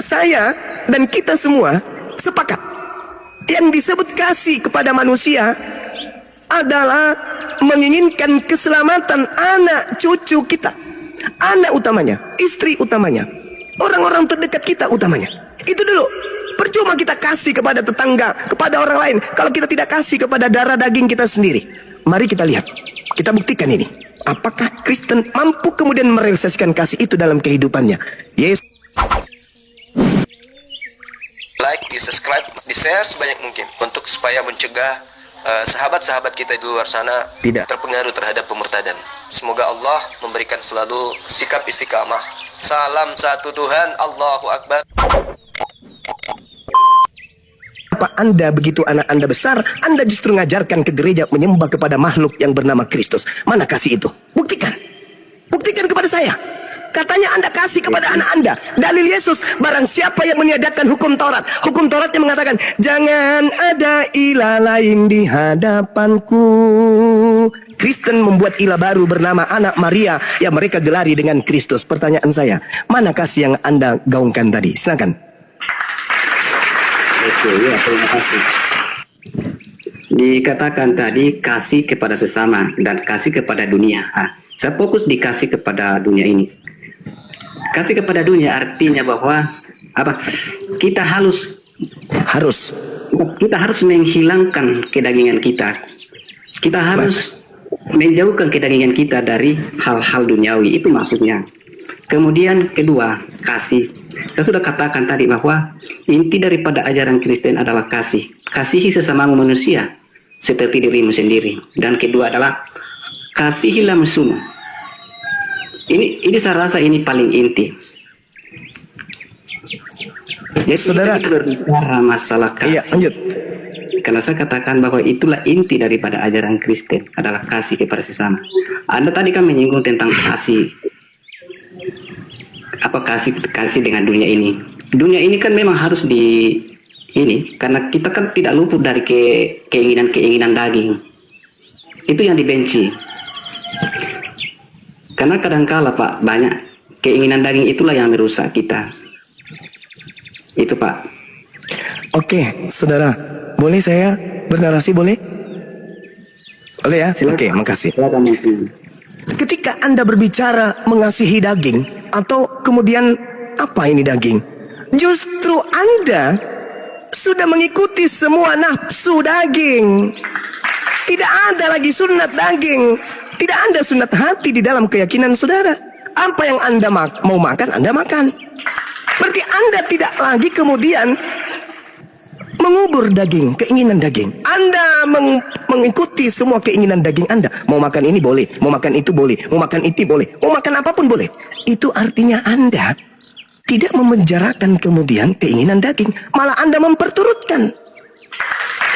saya dan kita semua sepakat, yang disebut kasih kepada manusia adalah menginginkan keselamatan anak cucu kita. Anak utamanya, istri utamanya, orang-orang terdekat kita utamanya. Itu dulu. Percuma kita kasih kepada tetangga, kepada orang lain, kalau kita tidak kasih kepada darah daging kita sendiri. Mari kita lihat, kita buktikan ini. Apakah Kristen mampu kemudian merealisasikan kasih itu dalam kehidupannya? Yes. Like, di subscribe, di share sebanyak mungkin untuk supaya mencegah sahabat-sahabat kita di luar sana tidak terpengaruh terhadap pemurtadan. Semoga Allah memberikan selalu sikap istiqamah. Salam satu Tuhan, Allahu Akbar. Apa Anda begitu anak Anda besar, Anda justru mengajarkan ke gereja menyembah kepada makhluk yang bernama Kristus? Mana kasih itu? Buktikan. Buktikan kepada saya. Katanya Anda kasih kepada anak Anda. Dalil Yesus, barang siapa yang meniadakan hukum Taurat. Hukum Taurat yang mengatakan, jangan ada ilah lain di hadapanku. Kristen membuat ilah baru bernama anak Maria yang mereka gelari dengan Kristus. Pertanyaan saya, mana kasih yang Anda gaungkan tadi? Silakan. Oke, ya, terima kasih. Dikatakan tadi kasih kepada sesama dan kasih kepada dunia. Saya fokus di kasih kepada dunia ini. Kasih kepada dunia artinya bahwa apa? Kita harus menghilangkan kedagingan kita. Kita harus menjauhkan kedagingan kita dari hal-hal duniawi. Itu maksudnya. Kemudian kedua, kasih. Saya sudah katakan tadi bahwa inti daripada ajaran Kristen adalah kasih. Kasihi sesama manusia seperti dirimu sendiri. Dan kedua adalah kasihilah musuhmu. Ini saya rasa ini paling inti. Jadi Saudara, kita berbicara masalah kasih. Iya, lanjut. Karena saya katakan bahwa itulah inti daripada ajaran Kristen adalah kasih kepada sesama. Anda tadi kan menyinggung tentang kasih. Apa kasih dengan dunia ini? Dunia ini kan memang harus karena kita kan tidak luput dari keinginan daging. Itu yang dibenci. Karena kadangkala Pak, banyak keinginan daging itulah yang merusak kita. Itu Pak. Oke, saudara, boleh saya bernarasi, boleh? Boleh ya? Silakan. Oke, makasih. Silakan. Ketika Anda berbicara mengasihi daging, atau kemudian apa ini daging? Justru Anda sudah mengikuti semua nafsu daging. Tidak ada lagi sunat daging. Tidak ada sunat hati di dalam keyakinan saudara. Apa yang Anda mau makan, Anda makan. Berarti Anda tidak lagi kemudian mengubur daging, keinginan daging. Anda mengikuti semua keinginan daging Anda. Mau makan ini boleh, mau makan itu boleh, mau makan itu boleh, mau makan apapun boleh. Itu artinya Anda tidak memenjarakan kemudian keinginan daging, malah Anda memperturutkan.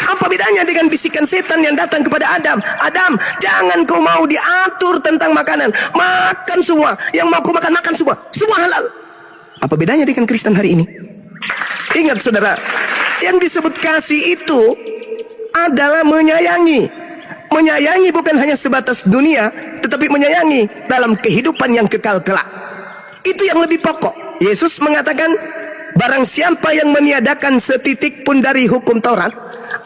Apa bedanya dengan bisikan setan yang datang kepada Adam? Adam, jangan kau mau diatur tentang makanan. Makan semua, yang mau kau makan, makan semua. Semua halal. Apa bedanya dengan Kristen hari ini? Ingat saudara, yang disebut kasih itu adalah menyayangi. Menyayangi bukan hanya sebatas dunia, tetapi menyayangi dalam kehidupan yang kekal kelak. Itu yang lebih pokok. Yesus mengatakan, barang siapa yang meniadakan setitik pun dari hukum Taurat,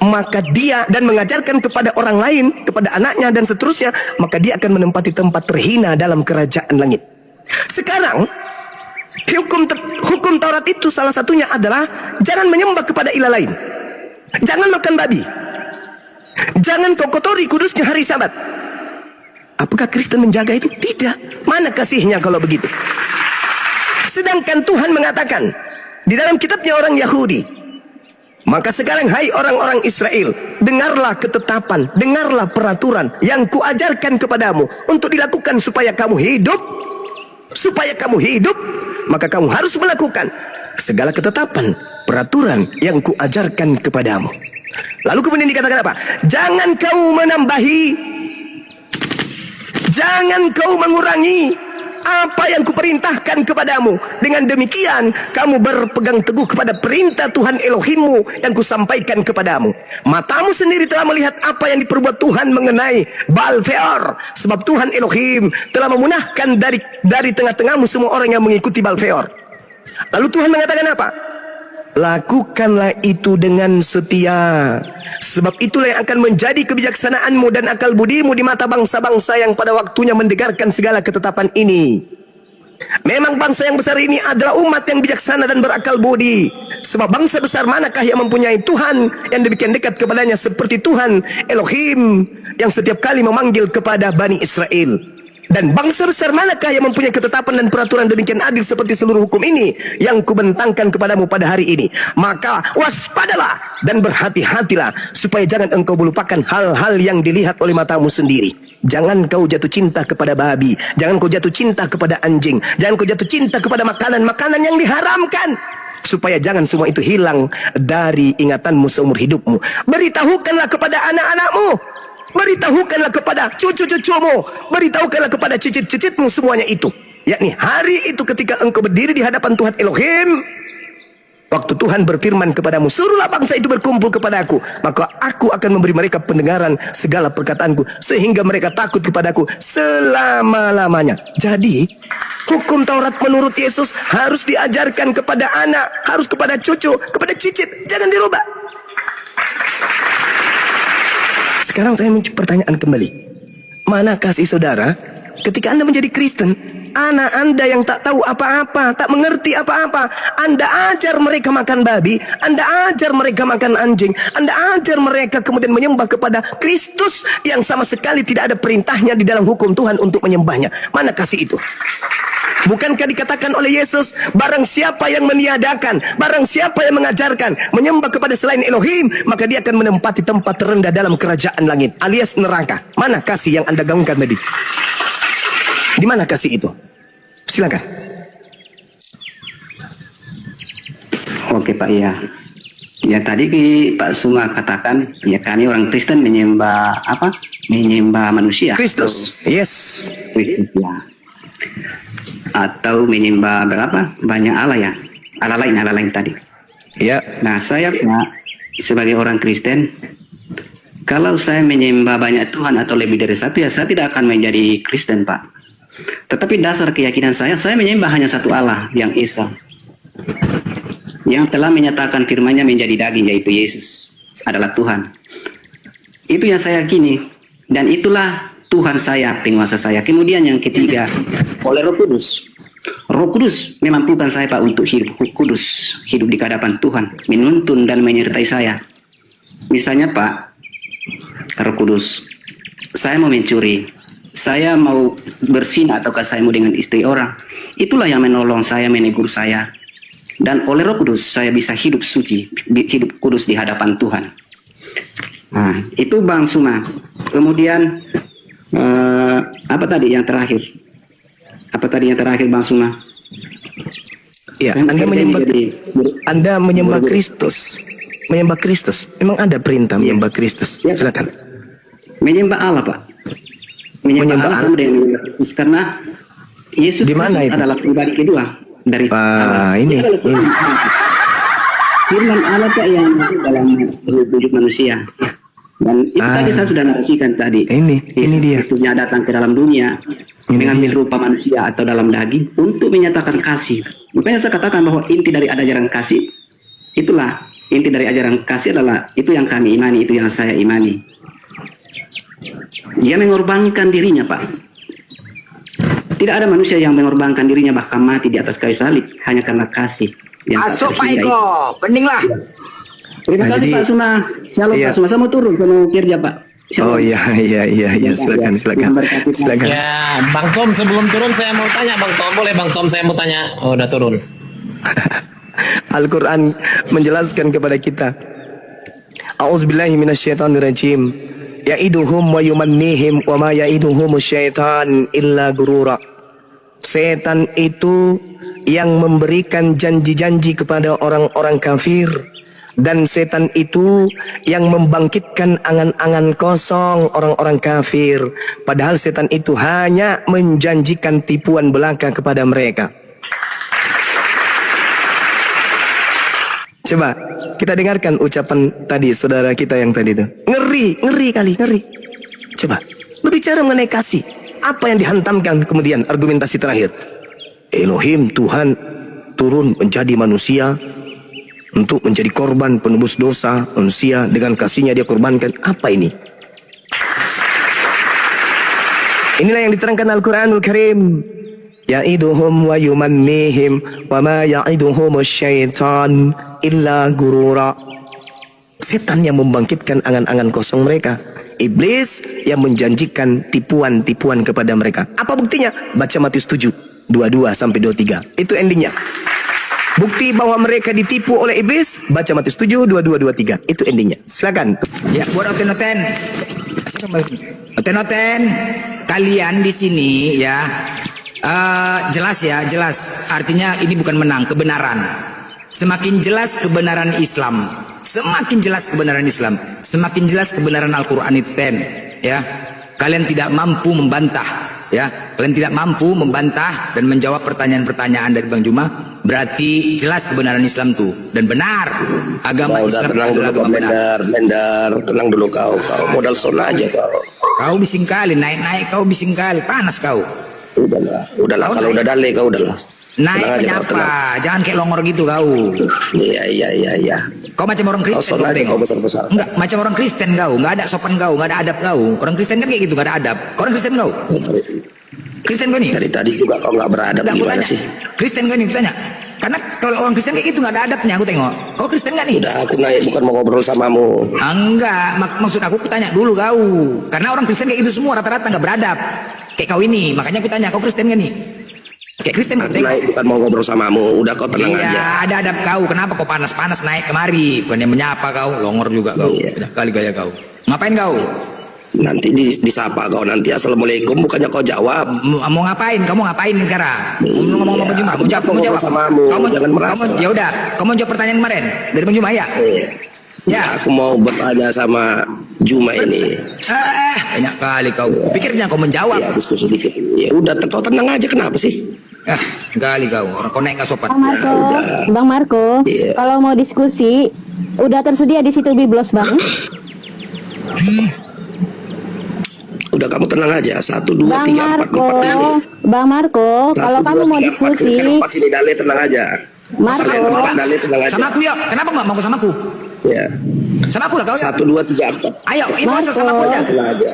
maka dia dan mengajarkan kepada orang lain, kepada anaknya dan seterusnya, maka dia akan menempati tempat terhina dalam kerajaan langit. Sekarang hukum Taurat itu salah satunya adalah jangan menyembah kepada ilah lain, jangan makan babi, jangan kau kotori kudusnya hari Sabat. Apakah Kristen menjaga itu? Tidak. Mana kasihnya kalau begitu? Sedangkan Tuhan mengatakan di dalam kitabnya orang Yahudi, maka sekarang hai orang-orang Israel, dengarlah ketetapan, dengarlah peraturan yang kuajarkan kepadamu untuk dilakukan supaya kamu hidup. Supaya kamu hidup, maka kamu harus melakukan segala ketetapan, peraturan yang kuajarkan kepadamu. Lalu kemudian dikatakan apa? Jangan kau menambahi, jangan kau mengurangi apa yang kuperintahkan kepadamu. Dengan demikian kamu berpegang teguh kepada perintah Tuhan Elohimmu yang kusampaikan kepadamu. Matamu sendiri telah melihat apa yang diperbuat Tuhan mengenai Baal Peor, sebab Tuhan Elohim telah memunahkan dari tengah-tengahmu semua orang yang mengikuti Baal Peor. Lalu Tuhan mengatakan apa? Lakukanlah itu dengan setia, sebab itulah yang akan menjadi kebijaksanaanmu dan akal budimu di mata bangsa-bangsa yang pada waktunya mendengarkan segala ketetapan ini. Memang bangsa yang besar ini adalah umat yang bijaksana dan berakal budi. Sebab bangsa besar manakah yang mempunyai Tuhan yang demikian dekat kepadanya seperti Tuhan Elohim yang setiap kali memanggil kepada Bani Israel. Dan bangsa besar manakah yang mempunyai ketetapan dan peraturan demikian adil seperti seluruh hukum ini yang kubentangkan kepadamu pada hari ini. Maka waspadalah dan berhati-hatilah supaya jangan engkau melupakan hal-hal yang dilihat oleh matamu sendiri. Jangan kau jatuh cinta kepada babi, jangan kau jatuh cinta kepada anjing, jangan kau jatuh cinta kepada makanan-makanan yang diharamkan, supaya jangan semua itu hilang dari ingatanmu seumur hidupmu. Beritahukanlah kepada anak-anakmu, beritahukanlah kepada cucu-cucumu, beritahukanlah kepada cicit-cicitmu semuanya itu, yakni hari itu ketika engkau berdiri di hadapan Tuhan Elohim, waktu Tuhan berfirman kepadamu, suruhlah bangsa itu berkumpul kepadaku, maka aku akan memberi mereka pendengaran segala perkataanku, sehingga mereka takut kepadaku selama-lamanya. Jadi hukum Taurat menurut Yesus harus diajarkan kepada anak, harus kepada cucu, kepada cicit, jangan dirubah. Sekarang saya menjawab pertanyaan kembali. Mana kasih saudara ketika Anda menjadi Kristen? Anak Anda yang tak tahu apa-apa, tak mengerti apa-apa, Anda ajar mereka makan babi, Anda ajar mereka makan anjing, Anda ajar mereka kemudian menyembah kepada Kristus yang sama sekali tidak ada perintahnya di dalam hukum Tuhan untuk menyembahnya. Mana kasih itu? Bukankah dikatakan oleh Yesus, barang siapa yang meniadakan, barang siapa yang mengajarkan menyembah kepada selain Elohim, maka dia akan menempati tempat terendah dalam kerajaan langit, alias neraka. Mana kasih yang Anda gaungkan tadi? Di mana kasih itu? Silakan. Oke Pak, ya. Ya tadi Pak Suma katakan, ya kami orang Kristen menyembah apa? Menyembah manusia. Kristus. Yes. Kristus ya. Atau menyembah berapa? Banyak Allah ya. Allah lain tadi. Ya. Nah saya Pak, sebagai orang Kristen, kalau saya menyembah banyak Tuhan atau lebih dari satu, ya saya tidak akan menjadi Kristen Pak. Tetapi dasar keyakinan saya menyembah hanya satu Allah, yang Esa, yang telah menyatakan firman-Nya menjadi daging, yaitu Yesus adalah Tuhan. Itu yang saya yakini, dan itulah Tuhan saya, penguasa saya. Kemudian yang ketiga, oleh Roh Kudus. Roh Kudus memampukan saya Pak untuk hidup kudus, hidup di hadapan Tuhan, menuntun dan menyertai saya. Misalnya Pak, Roh Kudus, saya mau mencuri, saya mau bersin, ataukah saya mau dengan istri orang, itulah yang menolong saya, menegur saya. Dan oleh Roh Kudus saya bisa hidup suci, hidup kudus di hadapan Tuhan. Nah, itu Bang Suma. Kemudian apa tadi yang terakhir? Apa tadi yang terakhir Bang Suma? Ya, Anda menyembah Kristus. Menyembah Kristus. Memang ada perintah menyembah Kristus. Ya. Silakan. Menyembah Allah, Pak. Menyembah Allah dengan Yesus, karena Yesus di mana itu? Adalah pribadi kedua dari Allah. Ini. Firman Allah Pak yang dalam wujud manusia. Dan itu tadi saya sudah narasikan tadi. Ini dia. Yesusnya datang ke dalam dunia, mengambil rupa manusia atau dalam daging untuk menyatakan kasih. Makanya saya katakan bahwa inti dari ajaran kasih, itulah inti dari ajaran kasih adalah itu yang kami imani, itu yang saya imani. Dia mengorbankan dirinya Pak. Tidak ada manusia yang mengorbankan dirinya bahkan mati di atas kayu salib hanya karena kasih. Masuk Pak Eko, pentinglah. Terima kasih Pak Suma. Shalom iya. Pak Suma, saya mau turun, saya mau kerja Pak. Shalom. Oh iya, silakan. Ya, Bang Tom sebelum turun saya mau tanya Bang Tom, boleh Bang Tom saya mau tanya? Oh, udah turun. Al-Quran menjelaskan kepada kita, A'udzubillahi minasyaitonirrajim, ya'iduhum wa yumannihim wa ma ya'iduhum syaitan illa gurura. Setan itu yang memberikan janji-janji kepada orang-orang kafir, dan setan itu yang membangkitkan angan-angan kosong orang-orang kafir, padahal setan itu hanya menjanjikan tipuan belaka kepada mereka. Coba kita dengarkan ucapan tadi saudara kita yang tadi itu. Ngeri kali. Coba berbicara mengenai kasih. Apa yang dihantamkan kemudian argumentasi terakhir? Elohim, Tuhan turun menjadi manusia untuk menjadi korban penebus dosa manusia. Dengan kasihnya dia korbankan. Apa ini? Inilah yang diterangkan Al-Quranul Karim. Ya'iduhum wa yumannihim wa ma ya'iduhum syaitan illa gurura. Setan yang membangkitkan angan-angan kosong mereka. Iblis yang menjanjikan tipuan-tipuan kepada mereka. Apa buktinya? Baca Matius 7, 22-23. Itu endingnya. Bukti bahwa mereka ditipu oleh iblis, baca Matius 7, 22-23. Itu endingnya. Silakan. Ya, buat oten-oten. Oten-oten, kalian di sini ya, jelas ya, jelas. Artinya ini bukan menang, kebenaran. Semakin jelas kebenaran Islam, semakin jelas kebenaran Islam, semakin jelas kebenaran Al-Quran itu, ya. Kalian tidak mampu membantah, ya. Kalian tidak mampu membantah dan menjawab pertanyaan-pertanyaan dari Bang Juma. Berarti jelas kebenaran Islam tuh dan benar. Agama Islam adalah agama benar. Blender, tenang dulu kau modal zona aja kau. Kau bising kali, naik-naik kau bising kali, panas kau. Udahlah Kau kalau naik. udah dale kau udahlah. Naik Tenang aja, kau, menyapa, tenang. jangan kayak longor gitu kau. Iya. Kau macam orang Kristen Kau solat kau tengok. kau besar-besar. Enggak, macam orang Kristen kau, enggak ada sopan kau, enggak ada adab kau. Orang Kristen kan kayak gitu, enggak ada adab. Kau orang Kristen kau? Kristen kau nih? Dari tadi juga kau nggak beradab Enggak, aku gimana tanya. sih? Kristen kau nih, aku tanya. Karena kalau orang Kristen kayak gitu enggak ada adabnya, aku tengok. Kau Kristen enggak nih? Udah aku naik bukan mau ngobrol samamu. Enggak, maksud aku tanya dulu kau. Karena orang Kristen kayak gitu semua rata-rata enggak beradab. Kayak kau ini, makanya aku tanya, kau Kristen enggak nih? Kayak Kristen kau Aku tengok. naik bukan mau ngobrol samamu. Udah kau tenang Iya, aja. ada adab kau. Kenapa kau panas-panas naik kemari? Bukan yang menyapa kau, longor juga kau. Iya. Banyak kali gaya kau. Ngapain kau? Nanti disapa kau nanti assalamualaikum bukannya kau jawab. Mau ngapain? Kamu ngapain nih sekarang? Mau ngomong Iya, Bang Juma? Mau jawab? aku Mau jawab? ngobrol samamu, jangan merasa. Ya udah, kamu jawab pertanyaan kemarin dari Bang Juma ya? Iya. Ya. Aku mau bertanya sama Juma ini. Banyak kali kau. Pikirnya kau menjawab. Ya diskusi dikit. Ya udah kau tenang aja kenapa sih? Kali kau. Orang kau naik nggak sopan. Bang Marco, Bang Marco, Iya. kalau mau diskusi, udah tersedia di situ Biblos Bang. Udah kamu tenang aja. 1, 2, Bang 3, 4, Marco, 4 dale. Bang Marco, kalau 1, kamu 2, mau 3, 4. diskusi, Kan 4 sini dale tenang aja. Marco. Kalian 4 dale tenang aja. Sama aku yuk. Kenapa nggak mau sama aku? Ya. Sama aku lah kau ya. 1, 2, 3, 4. Ayo, itu asal sama aku aja. Tenang aja.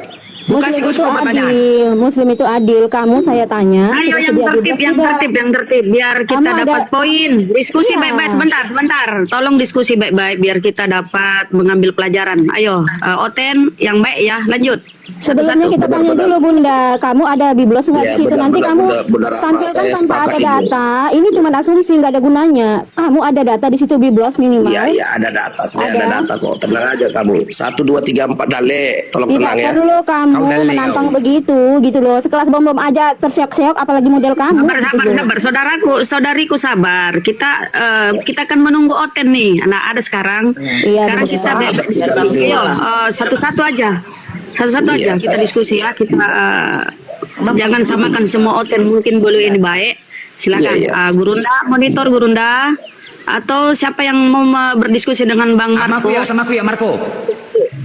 Bukan kasih kau Muslim itu semua pertanyaan. adil, Muslim itu adil. Kamu saya tanya. Ayo tersedia yang tertib, Biblos yang tidak? tertib, yang tertib, biar kita Kamu ada- dapat poin. Diskusi Iya. baik-baik, sebentar. Tolong diskusi baik-baik biar kita dapat mengambil pelajaran. Ayo, Oten yang baik ya, lanjut. Sebelumnya kita tanya Benar, dulu Bunda, kamu ada Biblos nggak Ya, di situ? benar, Nanti benar, kamu benar, apa, tampilkan saya tanpa sepakat, ada Ibu. data. Ini cuma asumsi, nggak ada gunanya. Kamu ada data di situ Biblos minimal. Iya, ada data. Saya ada data kok. Tenang aja kamu. 1, 2, 3, 4 dale. Tolong Tidak tenang ya. perlu kamu Kau dalih, menantang kau. begitu, gitu loh. Sekelas bom-bom aja terseok-seok, apalagi model kamu. Sabar, gitu sabar, loh. sabar. Saudariku sabar. Kita akan menunggu Oten nih. Nah, ada sekarang. Iya, Sekarang betul. kita ayo, satu-satu aja. Satu-satu aja Iya, kita saya- diskusi ya. Kita jangan samakan semua Oten. Mungkin boleh ini baik. Silakan. Iya, iya. Gurunda, monitor Gurunda. Atau siapa yang mau berdiskusi dengan Bang Sama aku Marco? ya, sama aku ya Marco.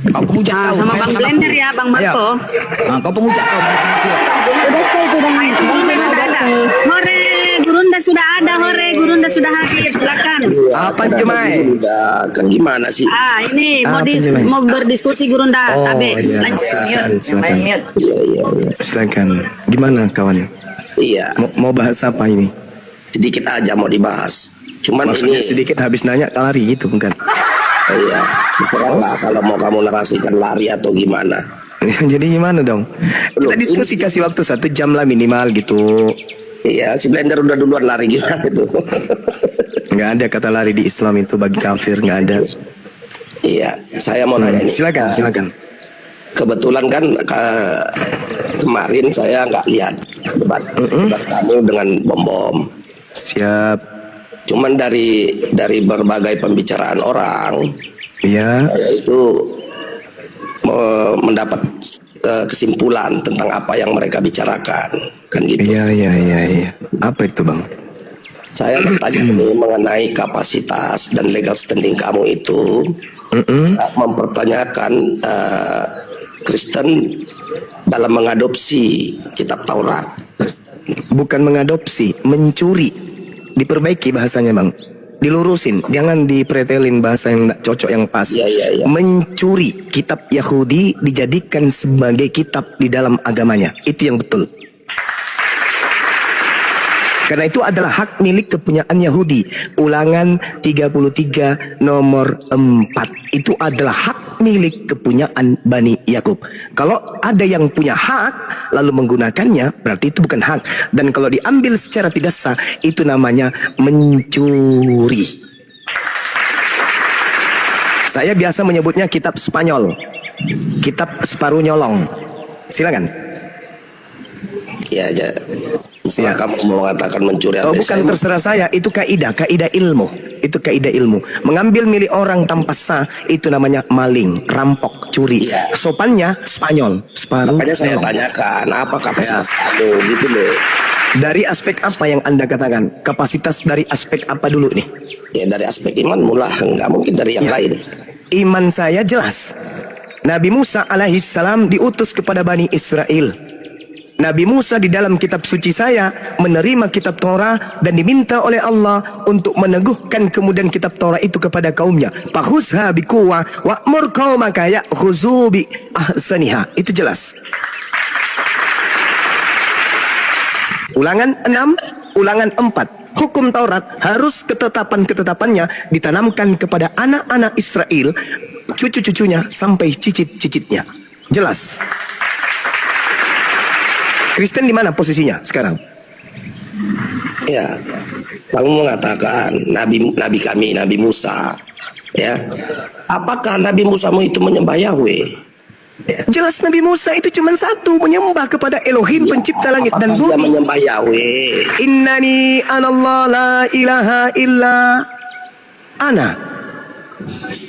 Kau pengujat kau. Sama main Bang aku. Blender ya, Bang Marco. Ayo. Kau pengujat kau, main sama aku. Udah stay itu Bang. Gurunda sudah ada. Hore, Gurunda sudah ada. Hore, Gurunda sudah hadir. Silakan. Apa Jumai? Udah, kan gimana sih? Ini Apa nih, Mai? mau berdiskusi Gurunda. Oh, Tabe, iya. lanjut. Silakan. Iya. Silakan. Gimana kawan? Iya. Mau bahas apa ini? Sedikit aja mau dibahas. Cuman Maksudnya ini sedikit habis nanya lari gitu bukan? iya, terserah lah kalau mau kamu narasikan lari atau gimana. Jadi gimana dong? Kita Belum. diskusi kasih waktu 1 jam lah minimal gitu. Iya, si Blender udah duluan lari gimana itu. Nggak ada kata lari di Islam itu bagi kafir, nggak ada. Iya, saya mau nanya ini. Silakan. Kebetulan kan kemarin saya nggak lihat debat kamu dengan bom-bom. Siap. Cuman dari berbagai pembicaraan orang, Iya. saya itu mendapat kesimpulan tentang apa yang mereka bicarakan, kan gitu. Iya. Apa itu bang? Saya bertanya ini mengenai kapasitas dan legal standing kamu itu. Saat mempertanyakan Kristen dalam mengadopsi kitab Taurat. Bukan mengadopsi, mencuri. Diperbaiki bahasanya bang. Dilurusin, jangan dipretelin bahasa yang tidak cocok, yang pas. Iya. Mencuri kitab Yahudi dijadikan sebagai kitab di dalam agamanya. Itu yang betul. Karena itu adalah hak milik kepunyaan Yahudi. Ulangan 33 nomor 4. Itu adalah hak milik kepunyaan Bani Yakub. Kalau ada yang punya hak lalu menggunakannya, berarti itu bukan hak. Dan kalau diambil secara tidak sah, itu namanya mencuri. Saya biasa menyebutnya kitab Spanyol, kitab separuh nyolong. Silakan. Ya. Setelah kamu mengatakan mencuri, Oh, bukan terserah saya, itu kaidah ilmu. Itu kaidah ilmu. Mengambil milik orang tanpa sah itu namanya maling, rampok, curi. Iya. Sopannya Spanyol, separuh. Makanya saya nyolong. tanyakan apa kapasitas kamu gitu loh. Dari aspek apa yang Anda katakan? Kapasitas dari aspek apa dulu nih? Ya dari aspek iman mula, nggak mungkin dari yang lain. Iman saya jelas. Nabi Musa alaihissalam diutus kepada Bani Israel. Nabi Musa di dalam kitab suci saya menerima kitab Torah dan diminta oleh Allah untuk meneguhkan kemudian kitab Torah itu kepada kaumnya. Fakhuzha biquwwah wa'mur qaumaka ya'khudzu bi ahsaniha. Itu jelas. Ulangan 6, ulangan 4. Hukum Taurat harus ketetapan-ketetapannya ditanamkan kepada anak-anak Israel, cucu-cucunya sampai cicit-cicitnya. Jelas. Kristen di mana posisinya sekarang? Ya, kamu mengatakan Nabi kami, Nabi Musa. Ya, apakah Nabi Musamu itu menyembah Yahweh? Jelas Nabi Musa itu cuma satu, menyembah kepada Elohim pencipta langit dan Apakah dia bumi. menyembah Yahweh? Innani anallah la ilaha illa ana.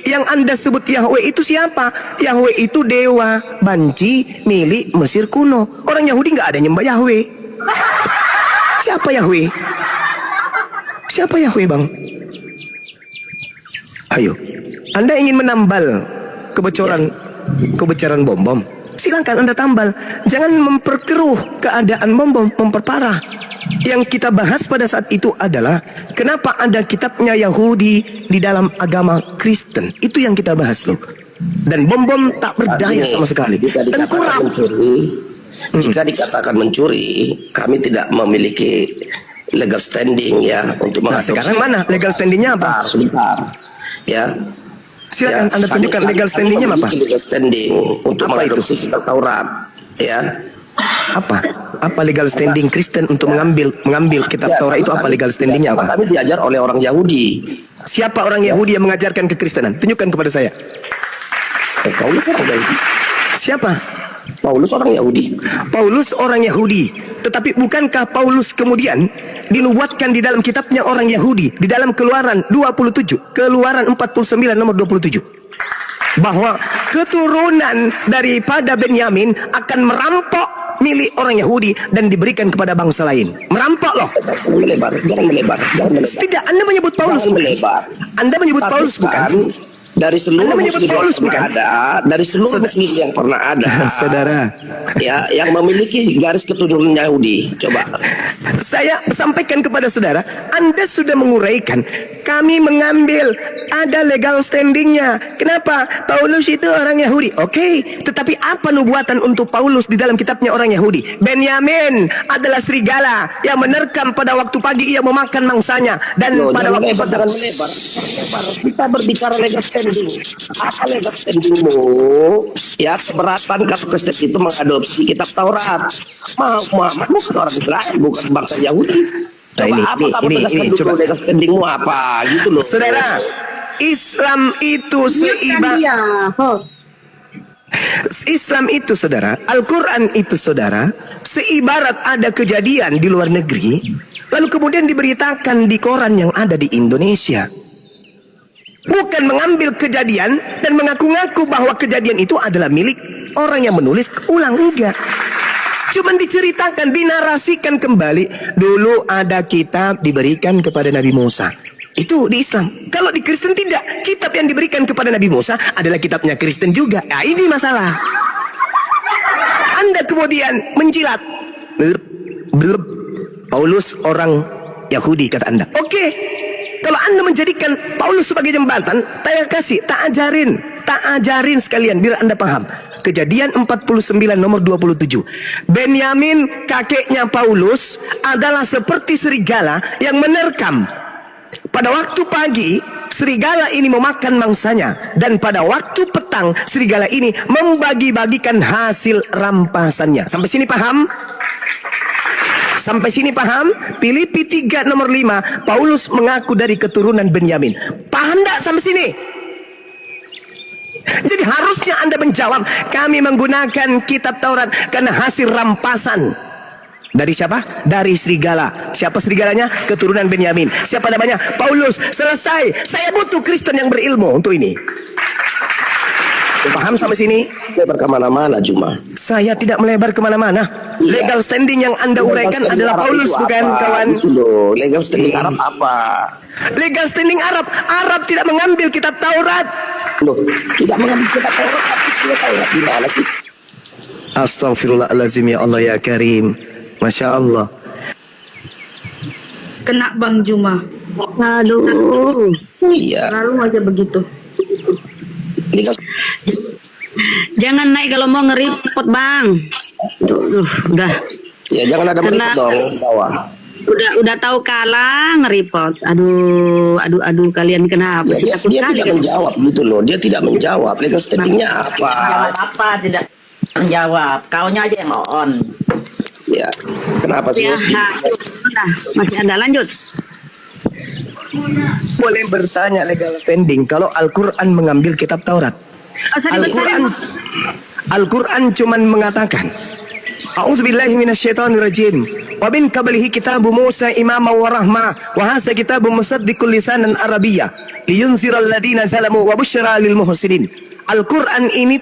Yang Anda sebut Yahweh itu siapa? Yahweh itu dewa banci milik Mesir kuno. Orang Yahudi nggak ada nyembah Yahweh. Siapa Yahweh? Siapa Yahweh bang? Ayo, Anda ingin menambal kebocoran bom-bom? Silakan Anda tambal. Jangan memperkeruh keadaan bom-bom, memperparah. Yang kita bahas pada saat itu adalah kenapa ada kitabnya Yahudi di dalam agama Kristen. Itu yang kita bahas loh. Dan bom-bom tak berdaya sama sekali. Tengkurap. Jika dikatakan mencuri, kami tidak memiliki legal standing ya untuk Nah, mengadopsi. sekarang mana legal standingnya apa? Sebentar. Ya. Silakan Anda kami- tunjukkan kami- legal kami standingnya apa? memiliki legal standing untuk Apa mengadopsi kitab Taurat. Ya. Apa legal standing Kristen untuk mengambil kitab Torah itu apa legal standingnya apa? Kami diajar oleh orang Yahudi. Siapa orang Yahudi yang mengajarkan kekristenan? Tunjukkan kepada saya. Paulus orang Yahudi. Siapa? Paulus orang Yahudi. Paulus orang Yahudi. Tetapi bukankah Paulus kemudian dinubuatkan di dalam kitabnya orang Yahudi di dalam Keluaran 27, Keluaran 49 nomor 27, bahwa keturunan daripada Benyamin akan merampok milik orang Yahudi dan diberikan kepada bangsa lain. Merampok loh. Jangan melebar. Tidak, Anda menyebut Paulus Jangan bukan? melebar. Anda menyebut Tapi Paulus bukan? kan, dari seluruh Anda menyebut muslim yang Paulus, pernah bukan? ada, dari seluruh muslim yang pernah ada, Saudara, ya, yang memiliki garis keturunan Yahudi. Coba. saya sampaikan kepada saudara, Anda sudah menguraikan. Kami mengambil ada legal standingnya. Kenapa? Paulus itu orang Yahudi. Oke, tetapi apa nubuatan untuk Paulus di dalam kitabnya orang Yahudi? Benyamin adalah serigala yang menerkam pada waktu pagi ia memakan mangsanya dan Loh, pada jangan waktu melebar, jangan melebar. Kita berbicara legal standing. Apa legal standingmu? Ya, keberatan kalau Kristen itu mengadopsi kitab Taurat. Muhammad bukan orang Israel, bukan bangsa Yahudi. Nah, Coba ini, apa kamu ini, tegaskan dulu coba. legal standingmu apa gitu loh. Saudara, Islam itu Islam itu saudara, Al-Quran itu saudara, seibarat ada kejadian di luar negeri, lalu kemudian diberitakan di koran yang ada di Indonesia. Bukan mengambil kejadian dan mengaku-ngaku bahwa kejadian itu adalah milik orang yang menulis ulang, enggak. Cuman diceritakan, dinarasikan kembali. Dulu ada kitab diberikan kepada Nabi Musa. Itu di Islam. Kalau di Kristen tidak. Kitab yang diberikan kepada Nabi Musa adalah kitabnya Kristen juga. Nah, ini masalah. Anda kemudian menjilat. Paulus orang Yahudi, kata Anda. Oke, kalau Anda menjadikan Paulus sebagai jembatan, tak ajarin sekalian biar Anda paham. Kejadian 49 nomor 27. Benyamin kakeknya Paulus adalah seperti serigala yang menerkam. Pada waktu pagi, serigala ini memakan mangsanya, dan pada waktu petang, serigala ini membagi-bagikan hasil rampasannya. Sampai sini paham? Sampai sini paham? Filipi 3 nomor 5, Paulus mengaku dari keturunan Benyamin. Paham tak sampai sini? Jadi harusnya Anda menjawab, kami menggunakan kitab Taurat karena hasil rampasan. Dari siapa? Dari serigala. Siapa serigalanya? Keturunan Benyamin. Siapa namanya? Paulus. Selesai. Saya butuh Kristen yang berilmu untuk ini. Paham sampai sini? Lebar kemana-mana cuma. Saya tidak melebar kemana-mana. Legal standing yang Anda uraikan adalah Paulus, bukan kawan? Legal standing Arab apa? Legal standing Arab. Arab tidak mengambil kitab Taurat. Loh, tidak mengambil kitab Taurat, tapi sudah Taurat gimana sih? Astaghfirullahaladzim, ya Allah ya Karim. Masya Allah. Kena Bang Juma. Aduh. Iya. Lalu aja begitu. Legal Jangan naik kalau mau nge-report, Bang. Udah. ya jangan ada Kena- mereka dong di bawah. Udah tahu kalah nge-report. Aduh kalian kenapa Ya, sih dia takut tidak kali? menjawab gitu loh. Dia tidak menjawab. Legal standingnya apa? Apa tidak menjawab? Kaunya aja yang on. Ya, kenapa sih? Ya, Mas? udah, masih ada lanjut. Boleh bertanya legal standing kalau Al-Quran mengambil kitab Taurat. Al-Quran cuman mengatakan, A'udzubillahi minasyaitonirrajim. Wa min qablihi kitabu Musa imama wa rahma wa hadza kitabun musaddiqul lisanan arabiyyah liyunziral ladina zalamu wa busyra lil muhsinin. Al-Quran ini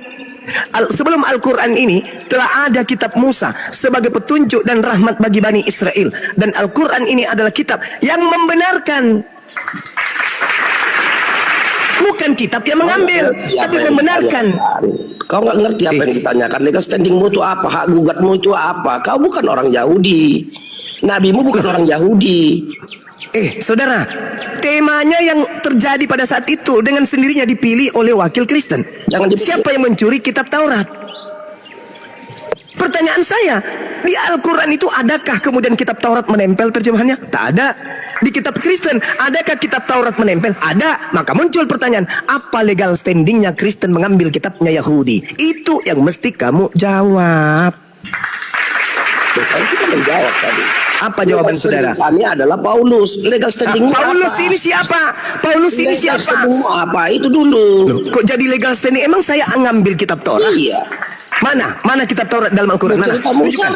sebelum Al-Quran ini telah ada kitab Musa sebagai petunjuk dan rahmat bagi Bani Israel, dan Al-Quran ini adalah kitab yang membenarkan, bukan kitab yang mengambil, tapi membenarkan. Kau nggak ngerti apa yang ditanyakan. Legal standingmu itu apa? Hak gugatmu itu apa? Kau bukan orang Yahudi. Nabimu bukan orang Yahudi. Saudara, temanya yang terjadi pada saat itu dengan sendirinya dipilih oleh wakil Kristen. Jangan dipikir. Siapa yang mencuri kitab Taurat? Pertanyaan saya, di Al-Quran itu adakah kemudian kitab Taurat menempel terjemahannya? Tak ada. Di kitab Kristen, adakah kitab Taurat menempel? Ada. Maka muncul pertanyaan, apa legal standingnya Kristen mengambil kitabnya Yahudi? Itu yang mesti kamu jawab. Saya sudah menjawab tadi. Apa jawaban Legal saudara? standing kami adalah Paulus. Legal standingmu Paulus apa? ini siapa? Paulus ini Legal siapa? standingmu apa? Itu dulu. Kok jadi legal standing? Emang saya ngambil kitab Taurat? Iya. Mana kitab Taurat dalam Al-Quran? Mana? Cerita Musa.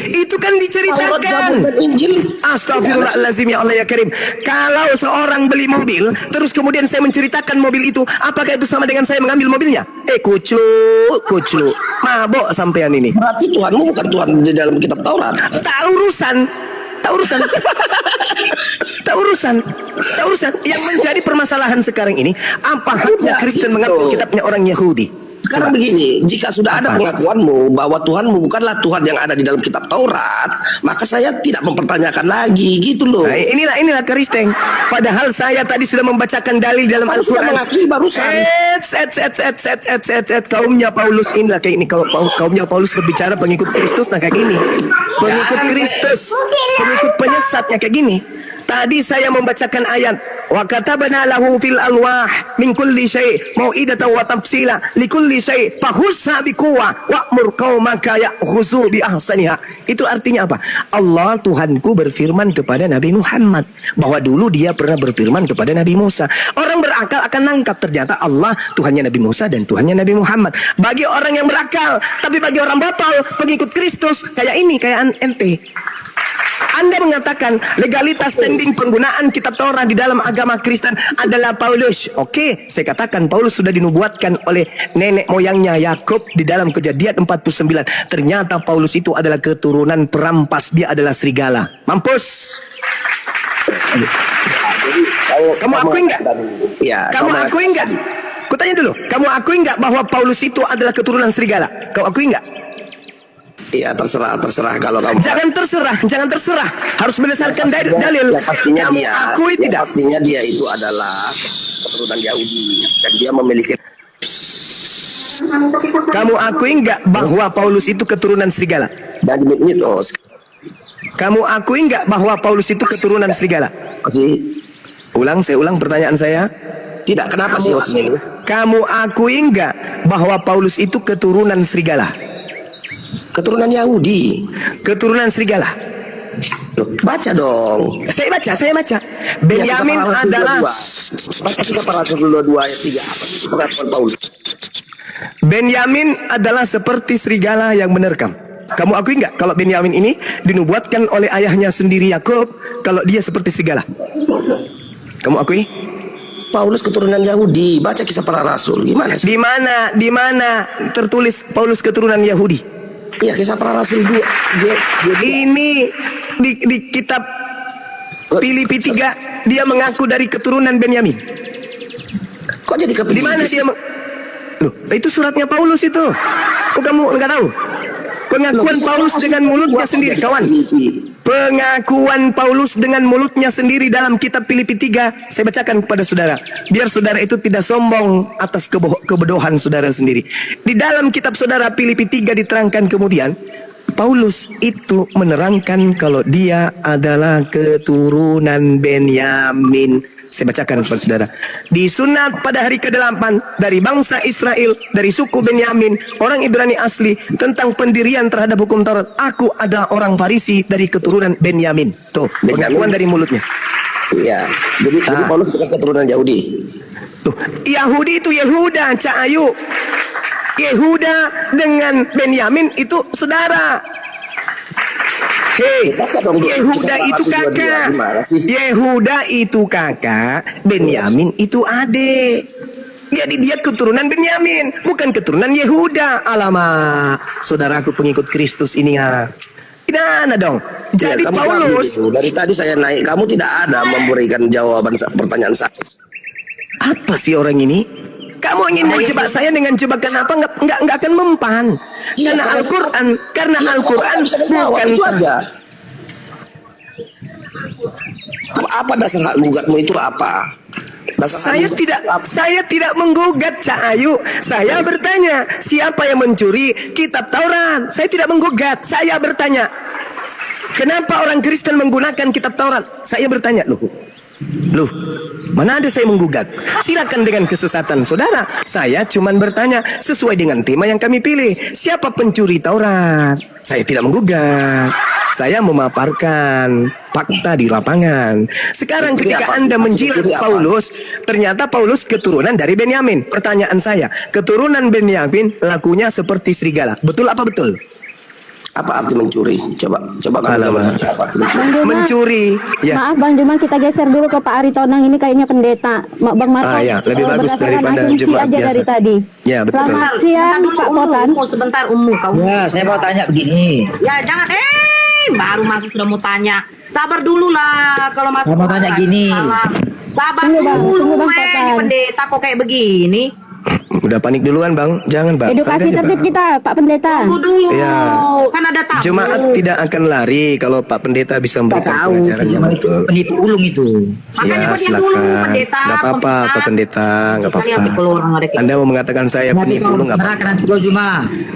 Itu kan Taurat, Zabur, diceritakan. dan Injil. Astagfirullahaladzim, ya Allah ya Karim. Kalau seorang beli mobil, terus kemudian saya menceritakan mobil itu, apakah itu sama dengan saya mengambil mobilnya? Kuclu. Mabok sampean ini. Berarti Tuhanmu bukan Tuhan di dalam kitab Taurat. Tak urusan. Yang menjadi permasalahan sekarang ini, apa haknya Kristen mengambil kitabnya orang Yahudi? Sekarang begini, jika sudah ada pengakuanmu bahwa Tuhanmu bukanlah Tuhan yang ada di dalam kitab Taurat, maka saya tidak mempertanyakan lagi, gitu loh. Nah, inilah Kristen. Padahal saya tadi sudah membacakan dalil dalam Kamu sudah Al-Quran. mengakui barusan. Kaumnya Paulus inilah kayak ini. Kalau kaumnya Paulus berbicara pengikut Kristus, nah kayak gini. Pengikut Kristus, pengikut penyesatnya kayak gini. Tadi saya membacakan ayat, wa katabna lahu fil alwah min kulli syai' mau'idatan wa tafsila likulli syai' fahusha biquwa wa'mur qaumaka ya'khuzu bi ahsaniha. Itu artinya apa? Allah Tuhanku berfirman kepada Nabi Muhammad bahwa dulu dia pernah berfirman kepada Nabi Musa. Orang berakal akan nangkap ternyata Allah Tuhannya Nabi Musa dan Tuhannya Nabi Muhammad. Bagi orang yang berakal, tapi bagi orang botol, pengikut Kristus kayak ini, kayak ente. Anda mengatakan legalitas standing penggunaan kitab Taurat di dalam agama Kristen adalah Paulus. Oke, saya katakan Paulus sudah dinubuatkan oleh nenek moyangnya Yakub di dalam Kejadian 49. Ternyata Paulus itu adalah keturunan perampas, dia adalah serigala. Mampus. Kamu akui enggak? Ya, Kamu akui enggak? Kutanya dulu, kamu akui enggak bahwa Paulus itu adalah keturunan serigala? Kau akui enggak? Iya, terserah kalau kamu. Jangan terserah. Harus berdasarkan dalil. Ya, pastinya Kamu dia, akui ya, tidak? pastinya dia itu adalah keturunan Yahudi dan dia memiliki. Kamu akui nggak bahwa Paulus itu keturunan serigala? Dan mitos. Kamu akui nggak bahwa Paulus itu keturunan serigala? Masih Saya ulang pertanyaan saya. tidak, kenapa sih Hos ini? Kamu akui nggak bahwa Paulus itu keturunan serigala? Keturunan Yahudi. Keturunan serigala. Loh, baca dong. Saya baca. Benyamin adalah Baca kita para Rasul 22 ayat 3. Apa itu pengakuan Paulus? Benyamin adalah seperti serigala yang menerkam. Kamu akui nggak kalau Benyamin ini dinubuatkan oleh ayahnya sendiri Yakub kalau dia seperti serigala? Kamu akui? Paulus keturunan Yahudi. Baca kisah para Rasul. Gimana sih? Di mana tertulis Paulus keturunan Yahudi? Iya, kisah para Rasul 2. Ini di kitab Filipi 3 dia mengaku dari keturunan Benyamin. Kok jadi ke Di mana dia Loh, itu suratnya Paulus itu. Oh, kamu nggak tahu? Pengakuan Paulus dengan mulutnya sendiri, kawan. Pengakuan Paulus dengan mulutnya sendiri dalam kitab Filipi 3. Saya bacakan kepada saudara, biar saudara itu tidak sombong atas kebodohan saudara sendiri. Di dalam kitab saudara Filipi 3 diterangkan kemudian, Paulus itu menerangkan kalau dia adalah keturunan Benyamin. Saya bacakan kepada saudara. Disunat pada hari ke-8 dari bangsa Israel, dari suku Benyamin, orang Ibrani asli, tentang pendirian terhadap hukum Taurat. Aku adalah orang Farisi dari keturunan Benyamin. Tuh, pengakuan dari mulutnya. Iya. Jadi Paulus bukan keturunan Yahudi. Tuh, Yahudi itu Yehuda, Cak Ayu. Yehuda dengan Benyamin itu saudara. Hei, Yehuda itu kakak. Yehuda itu kakak, Benyamin itu adik. Jadi dia keturunan Benyamin, bukan keturunan Yehuda. Alamak, saudaraku pengikut Kristus ini ya. Gimana dong? Jadi Ya, Paulus, dari tadi saya naik, kamu tidak ada memberikan jawaban pertanyaan saya. apa sih orang ini? Kamu ingin mau jebak saya dengan jebakan apa? Nggak akan mempan. Iya, Karena Al-Quran bukan. Itu aja. Apa dasar hak gugatmu itu apa? Saya tidak menggugat, Cak Ayu. Saya bertanya, siapa yang mencuri kitab Taurat? Saya tidak menggugat. Saya bertanya, kenapa orang Kristen menggunakan kitab Taurat? Saya bertanya, Loh, mana ada saya menggugat? Silakan dengan kesesatan saudara. Saya cuman bertanya sesuai dengan tema yang kami pilih. Siapa pencuri Taurat? Saya tidak menggugat. Saya memaparkan fakta di lapangan. Sekarang ketika Anda menjilat Paulus, ternyata Paulus keturunan dari Benyamin. Pertanyaan saya, keturunan Benyamin lakunya seperti serigala. Betul apa betul? Apa arti mencuri? Coba Alamak. apa arti mencuri? Bang Juma, Mencuri. Ya. maaf Bang Juma, kita geser dulu ke Pak Ari Tonang, ini kayaknya pendeta. Bang Marco, Ya, lebih bagus berdasarkan daripada asumsi jemaat aja biasa. dari tadi. Ya, betul. Selamat siang Pak Potan. Sebentar Umu kau. Ya, saya mau tanya begini. Ya jangan baru masuk sudah mau tanya. Sabar dulu lah kalau masuk. Saya mau tanya gini. Sabar Tunggu, Bang. dulu Tunggu, Bang ini Potan. pendeta kok kayak begini. Udah panik duluan bang, jangan bang. Edukasi Santai aja, tertib Bang. kita Pak Pendeta. Tunggu dulu. Ya. Kan ada tamu. Jemaat tidak akan lari kalau Pak Pendeta bisa memberikan pengajaran yang betul. Penipu ulung itu. Makanya Ya kau diam dulu silakan. pendeta. Nggak apa-apa Pak Pendeta, nggak Sekali habis apa-apa. kalau orang ada kayak Anda mau mengatakan saya Nanti penipu kalau lu nggak apa-apa. serahkan nanti kau cuma.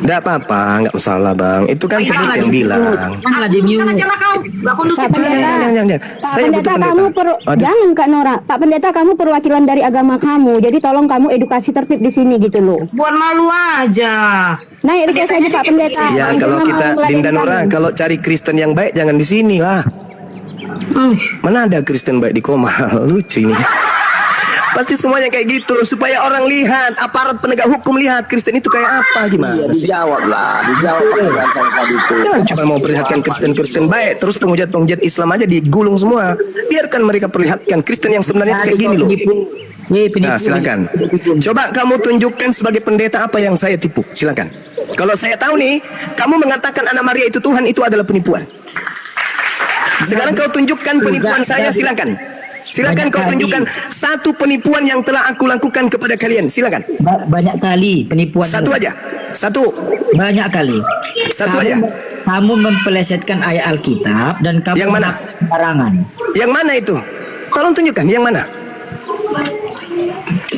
Nggak apa-apa, nggak masalah bang. Itu kan Ayo, pendeta lagi yang bilang. Janganlah di mute. Kan aja lah kau. Gak kondusif. Pak Pendeta, Jangan. Pak Saya Pendeta butuh kamu pendeta. Aduh. jangan Kak Nora. Pak Pendeta kamu perwakilan dari agama kamu, jadi tolong kamu edukasi tertib di sini gitu loh. Buat malu aja. Naik request aja Pak Pendeta. Ya Bang kalau Juma kita mau ngeladenin Dinda Nora, kamu. kalau cari Kristen yang baik jangan di sini lah. Mana ada Kristen baik di Komal? Lucu ini. Pasti semuanya kayak gitu supaya orang lihat, aparat penegak hukum lihat Kristen itu kayak apa Iya, gimana sih? dijawab pertanyaan saya tadi itu. Jangan cuma mau perlihatkan Kristen baik, terus penghujat Islam aja digulung semua. Biarkan mereka perlihatkan Kristen yang sebenarnya kayak gini loh. Nah, silakan. Coba kamu tunjukkan sebagai pendeta apa yang saya tipu. Silakan. Kalau saya tahu nih, kamu mengatakan Anak Maria itu Tuhan, itu adalah penipuan. Sekarang kau tunjukkan penipuan saya, silakan. Silakan Banyak kau kali. tunjukkan satu penipuan yang telah aku lakukan kepada kalian. Silakan. Banyak kali penipuan. Satu aja. Satu. Banyak kali. Satu aja. Kamu mempelesetkan ayat Alkitab dan kamu Yang mana? menafsir sembarangan. Yang mana itu? Tolong tunjukkan yang mana.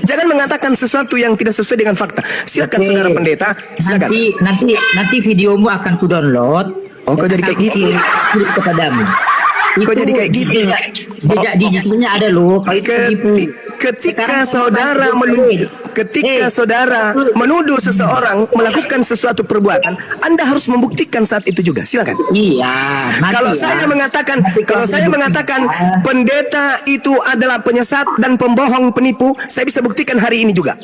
Jangan mengatakan sesuatu yang tidak sesuai dengan fakta. Silakan Oke. saudara pendeta. Silakan. Nanti videomu akan ku download. Oh, kau jadi kayak gitu. Kepadamu. Kok jadi kayak gitu? Jejak digitalnya ada loh. Kalau itu penipu. Ketika Sekarang saudara kamu menuduh, ketika Eh, saudara menuduh seseorang melakukan suatu perbuatan, Anda harus membuktikan saat itu juga. Silakan. Iya. nanti Kalau ya. saya mengatakan, Nanti kalau kamu saya buktikan. mengatakan pendeta itu adalah penyesat dan pembohong penipu, saya bisa buktikan hari ini juga.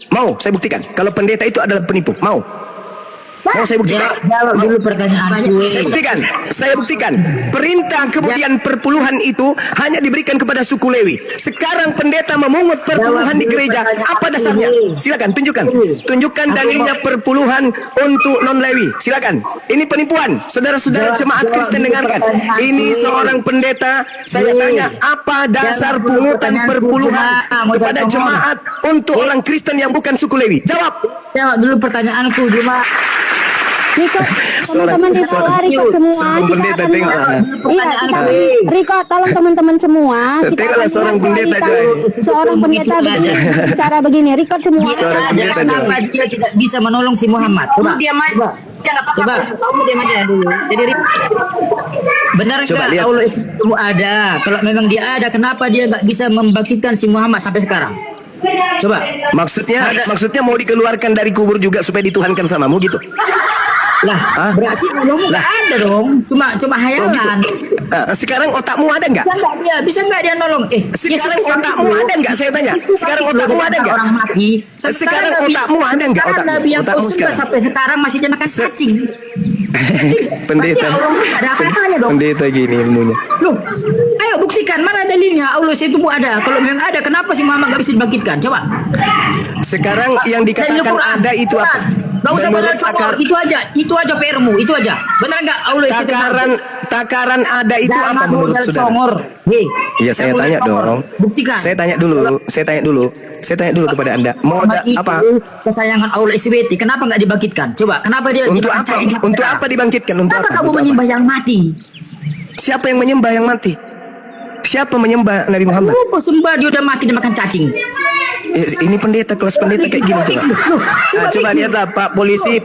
Mau saya buktikan? Kalau pendeta itu adalah penipu, mau? Mau saya buktikan? Jawab dulu pertanyaan gue. Saya buktikan. Perintah kemudian perpuluhan itu hanya diberikan kepada suku Lewi. Sekarang pendeta memungut perpuluhan di gereja. Apa dasarnya? Silakan tunjukkan. Tunjukkan dalilnya perpuluhan untuk non Lewi. Silakan. Ini penipuan. Saudara-saudara jemaat Kristen dengarkan. Ini seorang pendeta. Saya tanya, apa dasar pungutan perpuluhan kepada jemaat untuk orang Kristen yang bukan suku Lewi? Jawab. Jawab dulu pertanyaanku cuma. Riko, teman-teman di bawah, Riko semua. Seorang Kita pendeta, akan tengok. Iya, kita, Riko, tolong teman-teman semua. Kita Tengoklah akan seorang lihat pendeta realita aja. seorang pendeta begini, cara begini. Riko semua. Seorang pendeta aja. Kenapa dia tidak bisa menolong si Muhammad? Coba. Diam aja. Jangan apa-apa. Coba. Kamu diam aja dulu. Jadi Benar Coba nggak lihat. Allah itu ada? Kalau memang dia ada, kenapa dia nggak bisa membangkitkan si Muhammad sampai sekarang? Coba. Maksudnya mau dikeluarkan dari kubur juga supaya dituhankan samamu gitu. Lah, berarti Allah nggak ada dong. Cuma Oh gitu. hayalan. Sekarang otakmu ada nggak? Bisa nggak dia nolong? Sekarang Yesus otakmu sakit, ada nggak? Saya tanya. Yesus Sekarang sakit, otakmu loh, ada nggak? Orang mati. Sekarang Nabi- otakmu ada nggak? sekarang Otakmu, Nabi yang otakmu kau sembah sekarang. sampai sekarang masih dia makan cacing. Pendeta. Berarti Allah nggak ada apa-apanya dong. Pendeta gini ilmunya. Loh, ayo buktikan mana dalilnya Allah itu ada. Kalau memang ada, kenapa si Muhammad nggak bisa dibangkitkan? Coba. Sekarang yang dikatakan Dalil Quran, ada itu apa? Gak usah Menurut padahal akar, itu aja PR-mu, itu aja. Benar nggak Allah itu takaran ada itu apa menurut saudara? Iya, saya tanya dong. Buktikan. Saya tanya dulu kepada Anda. Mau Muhammad itu apa? kesayangan Allah SWT, kenapa nggak dibangkitkan? Coba, kenapa dia Untuk dimakan apa? cacing? Untuk apa dibangkitkan? Untuk Kenapa apa? kamu Untuk apa? menyembah yang mati? Siapa yang menyembah yang mati? Siapa menyembah Nabi Muhammad? Kok sembah dia udah mati dimakan cacing? Ini pendeta, kelas pendeta kayak gini coba. Coba lihatlah Pak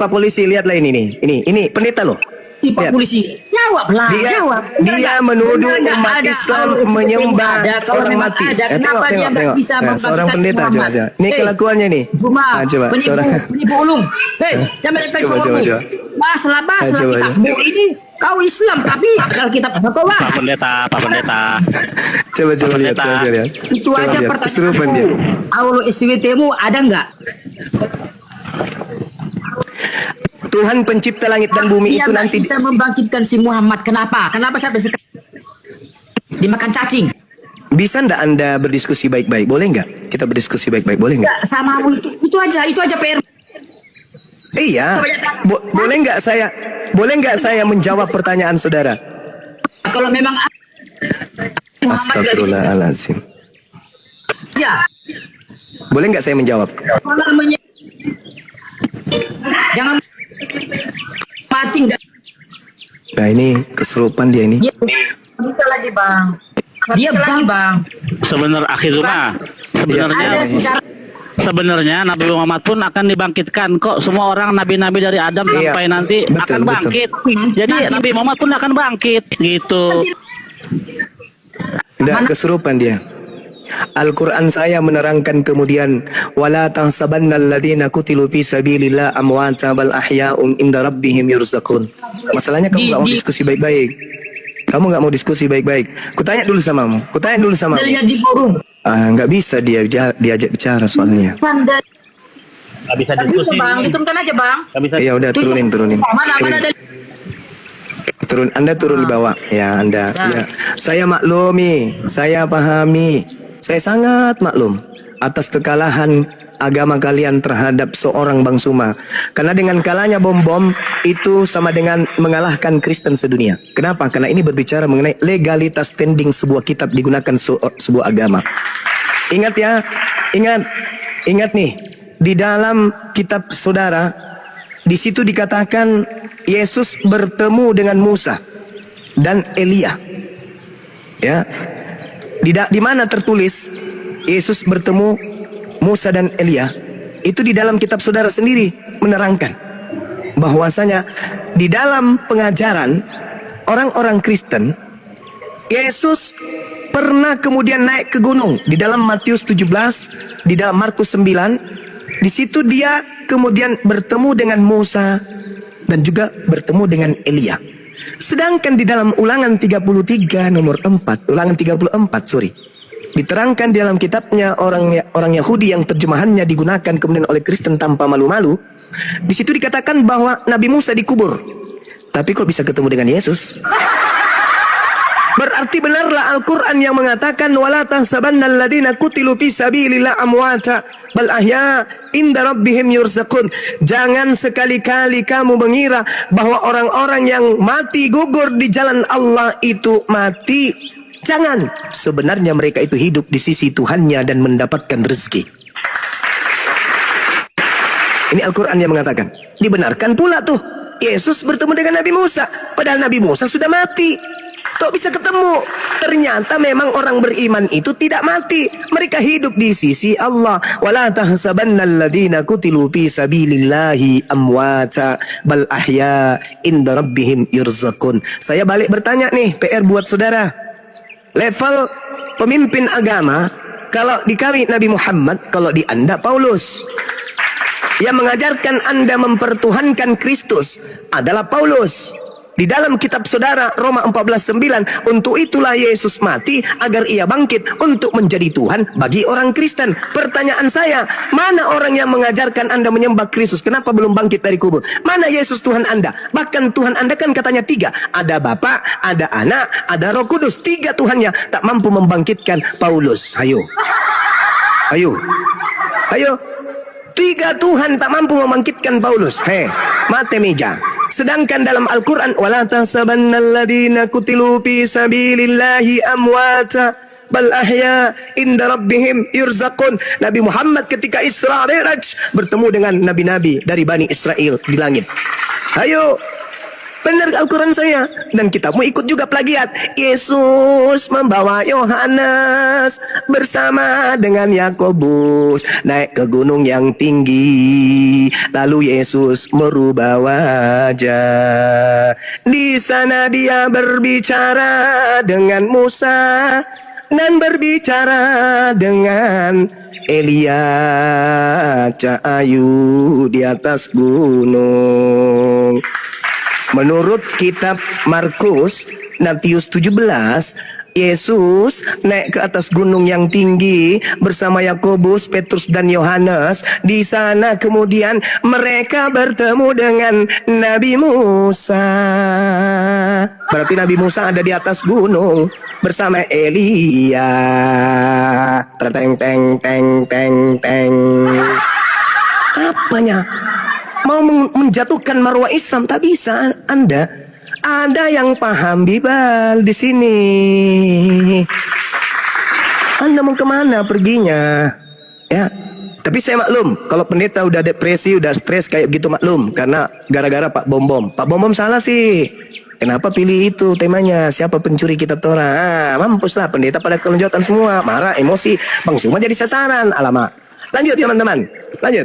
polisi lihatlah ini. Ini pendeta loh. Si Pak Lihat. polisi, jawablah, jawab. Dia menuduh Benar nggak umat ada Islam Allah menyembah ada? Kalau orang memang mati. ada, kenapa dia nggak bisa Nah, seorang membangkitkan pendeta si coba. Muhammad? Ini kelakuannya nih. Cuma Coba penipu ulung. Jangan Coba, coba. coba. Baslah Coba, kitabmu ini kau Islam tapi Alkitab apa kau bahas? Pak Pendeta. Coba lihat. Itu Coba aja lihat, keserupan dia. pertanyaanmu. Allah SWT-mu ada nggak? Tuhan pencipta langit dan bumi Dia itu nggak nanti bisa membangkitkan si Muhammad. Kenapa? Kenapa sampai sekarang dimakan cacing? bisa ndak Anda berdiskusi baik-baik? Boleh nggak? Kita berdiskusi baik-baik, boleh nggak? Nggak, sama itu aja PR. Iya. Boleh nggak saya menjawab pertanyaan saudara? Kalau memang Muhammad nggak bisa Astagfirullahaladzim. ya, Boleh nggak saya menjawab? jangan mati nggak. Nah ini kesurupan dia ini. bisa lagi bang. Dia Bisa lagi bang. Sebenarnya ada secara sebenarnya Nabi Muhammad pun akan dibangkitkan kok. Semua orang nabi-nabi dari Adam Iya. sampai nanti Betul, akan betul. bangkit. Jadi Nabi Muhammad pun akan bangkit gitu. Nggak kesurupan dia. Al-Quran saya menerangkan kemudian wala tahsabannal ladzina qutilu fi sabilillah amwata bal ahya'un inda rabbihim yurzaqun. Masalahnya kamu nggak mau diskusi baik-baik. Kamu nggak mau diskusi baik-baik. Kutanya dulu samamu. dalilnya di forum. Nggak bisa dia diajak bicara soalnya. Gak bisa Bisa diskusi. bang. Diturunkan aja bang. Gak bisa. Ya udah turunin. Mana dalil? Anda turun di bawah. Ya Anda. Ya. Saya maklumi, saya pahami. Saya sangat maklum atas kekalahan agama kalian terhadap seorang Bang Suma. Karena dengan kalanya bom-bom itu sama dengan mengalahkan Kristen sedunia. Kenapa? Karena ini berbicara mengenai legalitas standing sebuah kitab digunakan sebuah agama. Ingat ya, ingat nih, di dalam kitab saudara, di situ dikatakan Yesus bertemu dengan Musa dan Elia. Ya, di mana tertulis Yesus bertemu Musa dan Elia? Itu di dalam kitab saudara sendiri menerangkan bahwasanya di dalam pengajaran orang-orang Kristen, Yesus pernah kemudian naik ke gunung di dalam Matius 17, di dalam Markus 9. Di situ dia kemudian bertemu dengan Musa dan juga bertemu dengan Elia. Sedangkan di dalam Ulangan 33 nomor 4, Ulangan 34, sorry, diterangkan di dalam kitabnya orang Yahudi yang terjemahannya digunakan kemudian oleh Kristen tanpa malu-malu. Di situ dikatakan bahwa Nabi Musa dikubur. Tapi kok bisa ketemu dengan Yesus? Berarti benarlah Al-Quran yang mengatakan wala tahsabannal ladzina qutilu fi sabilillah amwata bal ahya inda rabbihim yurzaqun. Jangan sekali-kali kamu mengira bahwa orang-orang yang mati gugur di jalan Allah itu mati. Jangan, sebenarnya mereka itu hidup di sisi Tuhannya dan mendapatkan rezeki. Ini Al-Quran yang mengatakan. Dibenarkan pula tuh Yesus bertemu dengan Nabi Musa, padahal Nabi Musa sudah mati. Kok bisa ketemu? Ternyata memang orang beriman itu tidak mati. Mereka hidup di sisi Allah. Wala tahsabannal ladzina qutilu fi sabilillahi amwata bal ahya inda rabbihim yurzaqun. Saya balik bertanya nih, PR buat saudara. Level pemimpin agama, kalau di kami Nabi Muhammad, kalau di Anda Paulus. Yang mengajarkan Anda mempertuhankan Kristus adalah Paulus. Di dalam kitab saudara Roma 14:9, untuk itulah Yesus mati agar ia bangkit untuk menjadi Tuhan bagi orang Kristen. Pertanyaan saya, mana orang yang mengajarkan Anda menyembah Kristus? Kenapa belum bangkit dari kubur? Mana Yesus Tuhan Anda? Bahkan Tuhan Anda kan katanya 3. Ada Bapa, ada Anak, ada Roh Kudus. 3 Tuhannya tak mampu membangkitkan Paulus. Ayo. 3 Tuhan tak mampu membangkitkan Paulus. Mate meja. Sedangkan dalam Al-Quran wala tahsabannal ladzina qutilu fi sabilillahi amwata bal ahya inda rabbihim yurzaqun. Nabi Muhammad ketika Isra Mi'raj bertemu dengan nabi-nabi dari Bani Israel di langit. Ayo, benar Al-Quran saya. Dan kitabmu ikut juga plagiat. Yesus membawa Yohanes bersama dengan Yakobus naik ke gunung yang tinggi. Lalu Yesus merubah wajah. Di sana dia berbicara dengan Musa dan berbicara dengan Elia. Cahayu di atas gunung. Menurut kitab Markus, Matius 17, Yesus naik ke atas gunung yang tinggi bersama Yakobus, Petrus dan Yohanes. Di sana kemudian mereka bertemu dengan Nabi Musa. Berarti Nabi Musa ada di atas gunung bersama Elia. Teng teng teng teng teng. Apanya? Mau menjatuhkan marwah Islam tak bisa Anda. Ada yang paham Bibal di sini. Anda mau kemana perginya? Ya, tapi saya maklum kalau pendeta udah depresi, udah stres kayak gitu maklum karena gara-gara Pak Bom Bom. Pak Bom Bom salah sih. Kenapa pilih itu temanya? Siapa pencuri kitab Torah? Mampus lah pendeta pada kelonjotan semua, marah, emosi. Bang Suma jadi sasaran. Alamak. Lanjut teman-teman. Lanjut.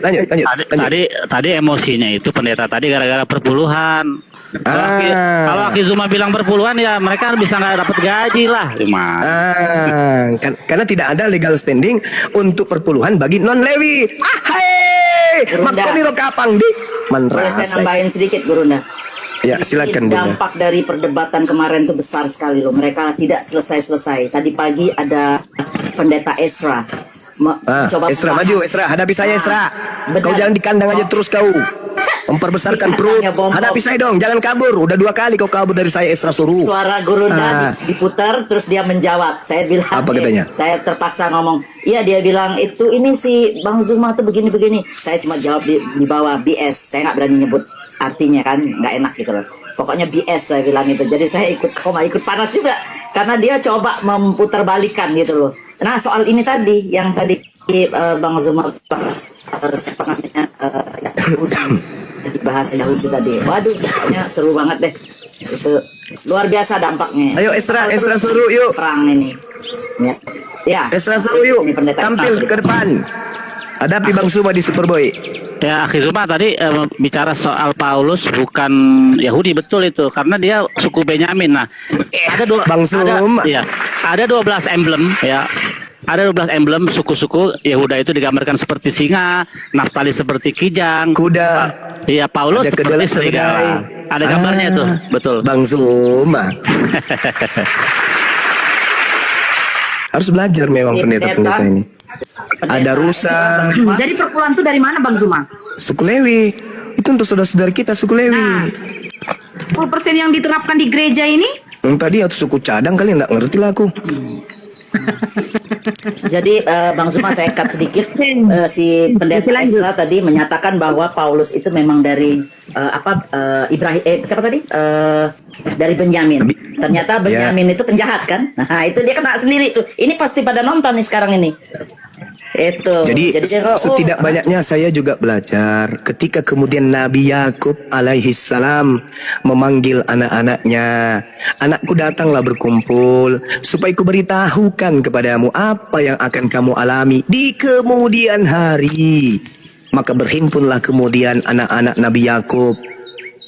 Tadi emosinya itu pendeta tadi gara-gara perpuluhan. Kalau Aki Zuma bilang perpuluhan ya mereka bisa nggak dapat gaji lah. Karena tidak ada legal standing untuk perpuluhan bagi non Lewi. Makoniro kapang di. Boleh saya nambahin sedikit, Gurunda? Ya, silakan Bunda. Dampak dari perdebatan kemarin itu besar sekali loh. Mereka tidak selesai-selesai. Tadi pagi ada pendeta Esra. Coba Esra maju, Esra hadapi saya Esra. Benar. Kau jangan di kandang aja terus kau. memperbesarkan Dikatanya perut. bom. Hadapi saya dong, jangan kabur. Udah 2 kali kau kabur dari saya, Esra Suruh. Suara Gurunda diputar, terus dia menjawab. Saya bilang, Apa katanya? Saya terpaksa ngomong. Iya, dia bilang itu ini si Bang Zuma tuh begini-begini. Saya cuma jawab di bawah BS. Saya nggak berani nyebut artinya kan, nggak enak gitu loh. Pokoknya BS saya bilang itu. Jadi saya ikut panas juga karena dia coba memutar balikan gitu loh. Nah soal ini tadi yang tadi Bang Zuma siapa namanya Yahudi, bahasa Yahudi tadi. Waduh, kayaknya seru banget deh. Itu luar biasa dampaknya. Ayo Esra Terus Suruh yuk. perang ini. Ya. Esra Suruh yuk. Ini pendeta Tampil Islam. ke depan. Hadapi Bang Zuma di Superboy. Ya, Akhi Zuma tadi bicara soal Paulus bukan Yahudi, betul itu, karena dia suku Benyamin. Nah, ada Bang Zuma. ada 12 emblem ya. Ada 12 emblem suku-suku Yehuda itu digambarkan seperti singa, Naftali seperti kijang, kuda. Iya, Paulus Ada seperti serigala. Ada gambarnya itu, betul. Bang Zuma. Harus belajar memang pendeta-pendeta ini. Ada rusa, Jadi perpuluhan itu dari mana Bang Zuma? suku Lewi. Itu untuk saudara-saudara kita suku Lewi. 10% yang diterapkan di gereja ini? Yang tadi atau suku cadang kali nggak ngerti lah aku. Jadi Bang Zuma saya cut sedikit. Si pendeta Esra tadi menyatakan bahwa Paulus itu memang dari Ibrahim siapa tadi? Dari Benyamin. Ternyata Benyamin itu penjahat kan? Nah, itu dia kena sendiri tuh. Ini pasti pada nonton nih sekarang ini. Itu. Jadi dia, setidak banyaknya saya juga belajar ketika kemudian Nabi Yakub alaihi salam memanggil anak-anaknya, anakku datanglah berkumpul supaya ku beritahukan kepadamu apa yang akan kamu alami di kemudian hari. Maka berhimpunlah kemudian anak-anak Nabi Yakub.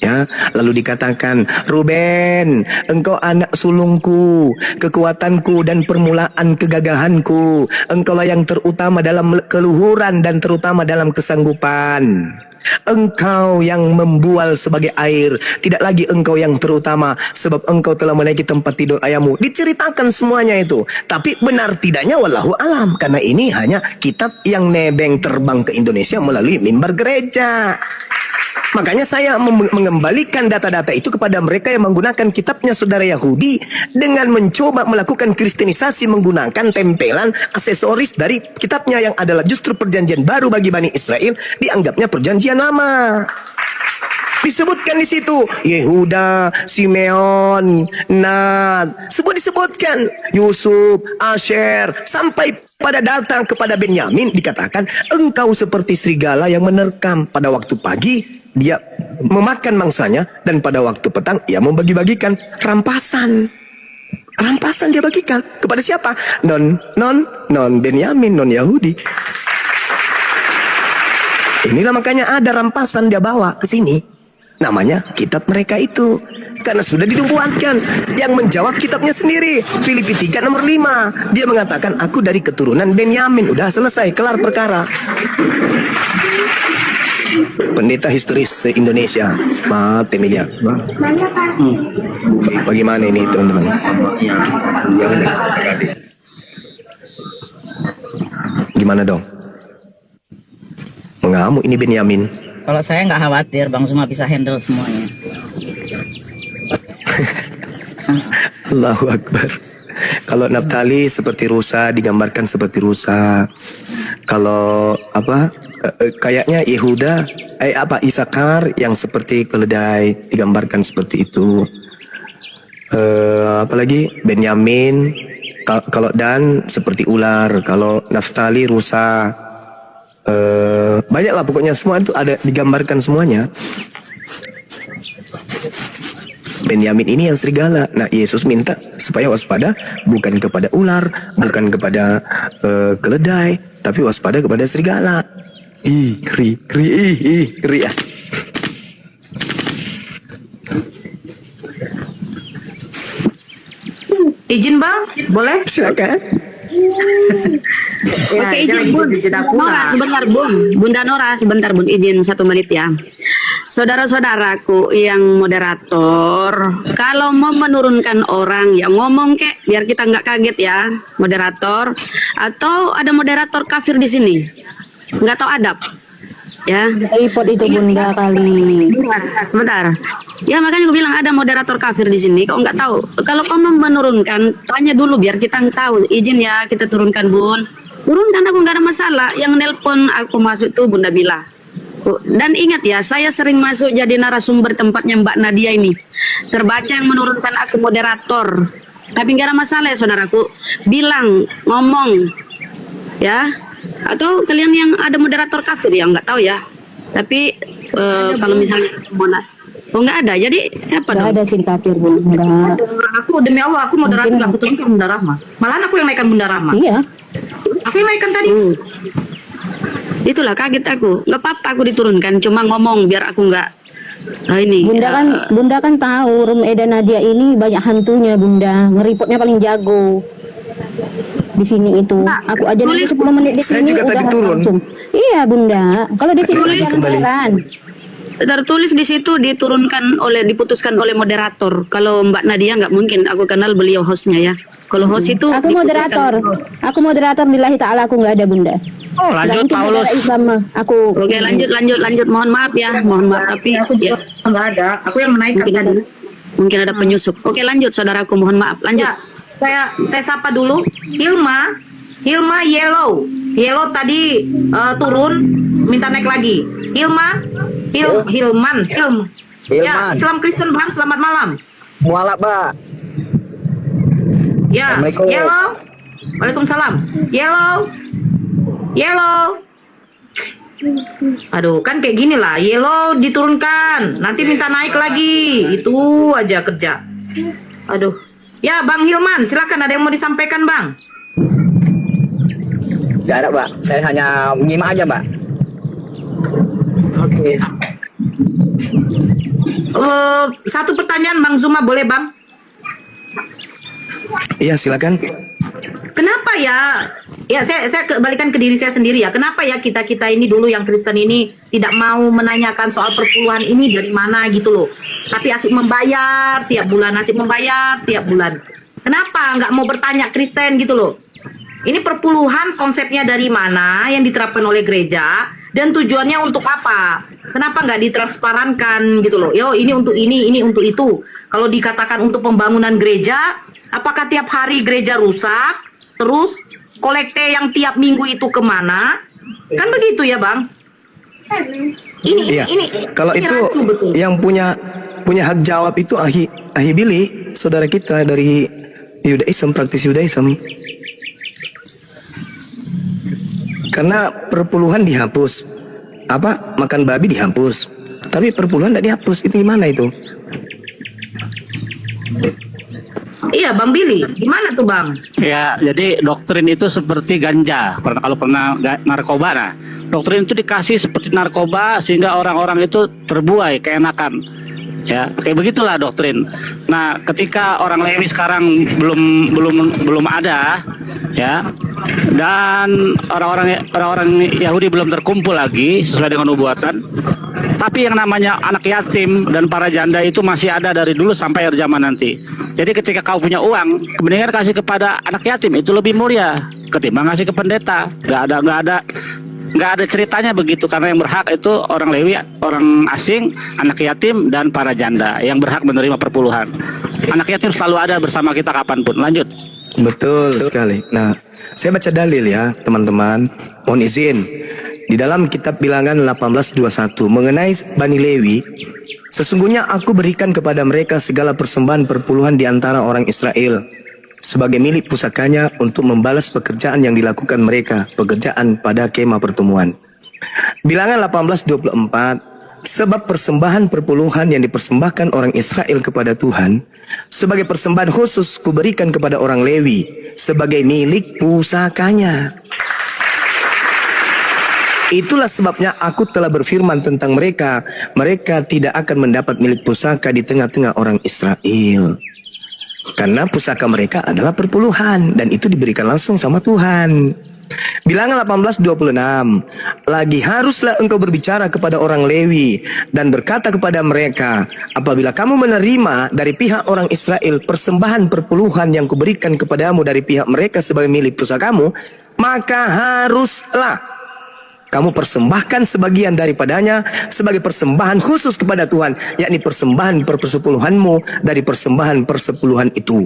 Ya, lalu dikatakan, Ruben, engkau anak sulungku, kekuatanku dan permulaan kegagahanku. Engkaulah yang terutama dalam keluhuran dan terutama dalam kesanggupan. Engkau yang membual sebagai air, tidak lagi engkau yang terutama, sebab engkau telah menaiki tempat tidur ayahmu. Diceritakan semuanya itu. Tapi benar tidaknya wallahu alam, karena ini hanya kitab yang nebeng terbang ke Indonesia melalui mimbar gereja. Makanya saya mengembalikan data-data itu kepada mereka yang menggunakan kitabnya saudara Yahudi dengan mencoba melakukan kristenisasi menggunakan tempelan aksesoris dari kitabnya yang adalah justru perjanjian baru bagi Bani Israel, dianggapnya perjanjian lama. Disebutkan di situ Yehuda, Simeon, Nad, disebutkan Yusuf, Asher, sampai pada datang kepada Benyamin dikatakan engkau seperti serigala yang menerkam. Pada waktu pagi dia memakan mangsanya dan pada waktu petang ia membagi-bagikan rampasan. Rampasan dia bagikan kepada siapa? Non Benyamin, non Yahudi. Inilah makanya ada rampasan dia bawa ke sini. Namanya kitab mereka itu. Karena sudah dinubuatkan. Yang menjawab kitabnya sendiri. Filipi 3 nomor 5. Dia mengatakan aku dari keturunan Benyamin. Udah selesai, kelar perkara. Pendeta historis se-Indonesia, Mate Media. Bagaimana ini teman-teman? Gimana dong? Mengamuk ini Benyamin. Kalau saya nggak khawatir, Bang Zuma bisa handle semuanya. Allahu Akbar. Kalau Naftali seperti rusa, digambarkan seperti rusa. Kalau kayaknya Yehuda, Isakar yang seperti keledai, digambarkan seperti itu. Apalagi Benyamin, kalau Dan seperti ular, kalau Naftali rusa. Banyaklah pokoknya semua itu ada digambarkan semuanya. Benyamin ini yang serigala. Nah Yesus minta supaya waspada bukan kepada ular, bukan kepada keledai, tapi waspada kepada serigala. Ngeri ya. Izin Bang, boleh? Silakan. Oke, izin Bun. Nora, sebentar Bun. Bunda Nora, sebentar Bun, izin 1 menit ya. Saudara-saudaraku yang moderator, kalau mau menurunkan orang yang ngomong kek, biar kita nggak kaget ya, moderator. Atau ada moderator kafir di sini, nggak tahu adab. Ya. Report itu bunda kali. Sebentar. Ya makanya gue bilang ada moderator kafir di sini. Kau nggak tahu. Kalau kau mau menurunkan, tanya dulu biar kita tahu. Izin ya kita turunkan bun. Turunkan, aku nggak ada masalah. Yang nelpon aku masuk tuh Bunda Bila. Dan ingat ya, saya sering masuk jadi narasumber tempatnya Mbak Nadia ini. Terbaca yang menurunkan aku moderator. Tapi nggak ada masalah ya saudaraku. Bilang, ngomong, ya. Atau kalian yang ada moderator kafir ya nggak tahu ya. Tapi kalau misalnya nggak ada. Jadi siapa dong? Nggak ada sih di kafir bunda. Aku demi Allah aku moderator nggak aku turunkan Bunda Rahma. Malahan aku yang naikkan Bunda Rahma. Iya. Aku yang naikkan tadi. Itulah kaget aku. Nggak apa-apa aku diturunkan. Cuma ngomong biar aku nggak. Ini. Bunda kan tahu Room Eda Nadia ini banyak hantunya bunda. Ngeripotnya paling jago. Di sini itu aku aja nanti 10 menit di Saya sini juga tadi turun. langsung. Iya bunda, kalau di sini beneran. Tertulis di situ diputuskan oleh moderator. Kalau Mbak Nadia nggak mungkin, aku kenal beliau hostnya ya. Kalau host itu Aku moderator lillahi ta'ala, aku nggak ada bunda. Oh, lanjut Paulus. Islam aku. Oke, lanjut. Mohon maaf ya, tapi aku ya nggak ada. Aku yang menaikkan tadi. Mungkin ada penyusup. Oke, lanjut saudaraku, mohon maaf. Lanjut. Ya, saya sapa dulu. Hilma Yellow tadi turun, minta naik lagi. Hilman. Ya, Islam Kristen Bang, selamat malam. Mualaf, Mbak. Ya, Assalamualaikum. Yellow. Waalaikumsalam. Yellow. Aduh, kan kayak gini lah. Yellow diturunkan, nanti minta naik lagi. Itu aja kerja. Aduh. Ya, Bang Hilman, silakan ada yang mau disampaikan, Bang. Tidak ada, Mbak. Saya hanya menyimak aja, Mbak. Oke. Satu pertanyaan Bang Zuma, boleh Bang? Iya, silakan. Kenapa ya? Ya, saya kembalikan ke diri saya sendiri ya. Kenapa ya kita ini dulu yang Kristen ini tidak mau menanyakan soal perpuluhan ini dari mana gitu loh. Tapi asik membayar tiap bulan, Kenapa nggak mau bertanya Kristen gitu loh? Ini perpuluhan konsepnya dari mana yang diterapkan oleh gereja dan tujuannya untuk apa? Kenapa nggak ditransparankan gitu loh? Yo, ini untuk ini untuk itu. Kalau dikatakan untuk pembangunan gereja, apakah tiap hari gereja rusak? Terus kolekte yang tiap minggu itu kemana? Kan begitu ya, Bang? Iya. Kalau itu yang punya hak jawab itu Ahi Billy, saudara kita dari Yudaism, praktis Yudaism. Karena perpuluhan dihapus, makan babi dihapus, tapi perpuluhan tidak dihapus. Itu gimana itu? Iya, Bang Billy, gimana tuh Bang? Ya, jadi doktrin itu seperti ganja. Kalau pernah narkoba, nah, doktrin itu dikasih seperti narkoba sehingga orang-orang itu terbuai, keenakan. Ya, kayak begitulah doktrin. Nah, ketika orang Lewi sekarang belum ada, ya, dan orang-orang Yahudi belum terkumpul lagi sesuai dengan nubuatan. Tapi yang namanya anak yatim dan para janda itu masih ada dari dulu sampai akhir zaman nanti. Jadi ketika kau punya uang, mendingan kasih kepada anak yatim, itu lebih mulia ketimbang kasih ke pendeta. Nggak ada ceritanya begitu, karena yang berhak itu orang Lewi, orang asing, anak yatim dan para janda yang berhak menerima perpuluhan. Anak yatim selalu ada bersama kita kapanpun. Lanjut. Betul sekali. Nah, saya baca dalil ya teman-teman. Mohon izin. Di dalam kitab Bilangan 18:21 mengenai Bani Lewi, sesungguhnya aku berikan kepada mereka segala persembahan perpuluhan di antara orang Israel sebagai milik pusakanya untuk membalas pekerjaan yang dilakukan mereka, pekerjaan pada kemah pertemuan. Bilangan 18:24, sebab persembahan perpuluhan yang dipersembahkan orang Israel kepada Tuhan sebagai persembahan khusus kuberikan kepada orang Lewi sebagai milik pusakanya. Itulah sebabnya aku telah berfirman tentang mereka. Mereka tidak akan mendapat milik pusaka di tengah-tengah orang Israel. Karena pusaka mereka adalah perpuluhan. Dan itu diberikan langsung sama Tuhan. Bilangan 18:26. Lagi haruslah engkau berbicara kepada orang Lewi. Dan berkata kepada mereka, apabila kamu menerima dari pihak orang Israel persembahan perpuluhan yang kuberikan kepadamu dari pihak mereka sebagai milik pusakamu, maka haruslah kamu persembahkan sebagian daripadanya sebagai persembahan khusus kepada Tuhan, yakni persembahan persepuluhanmu dari persembahan persepuluhan itu.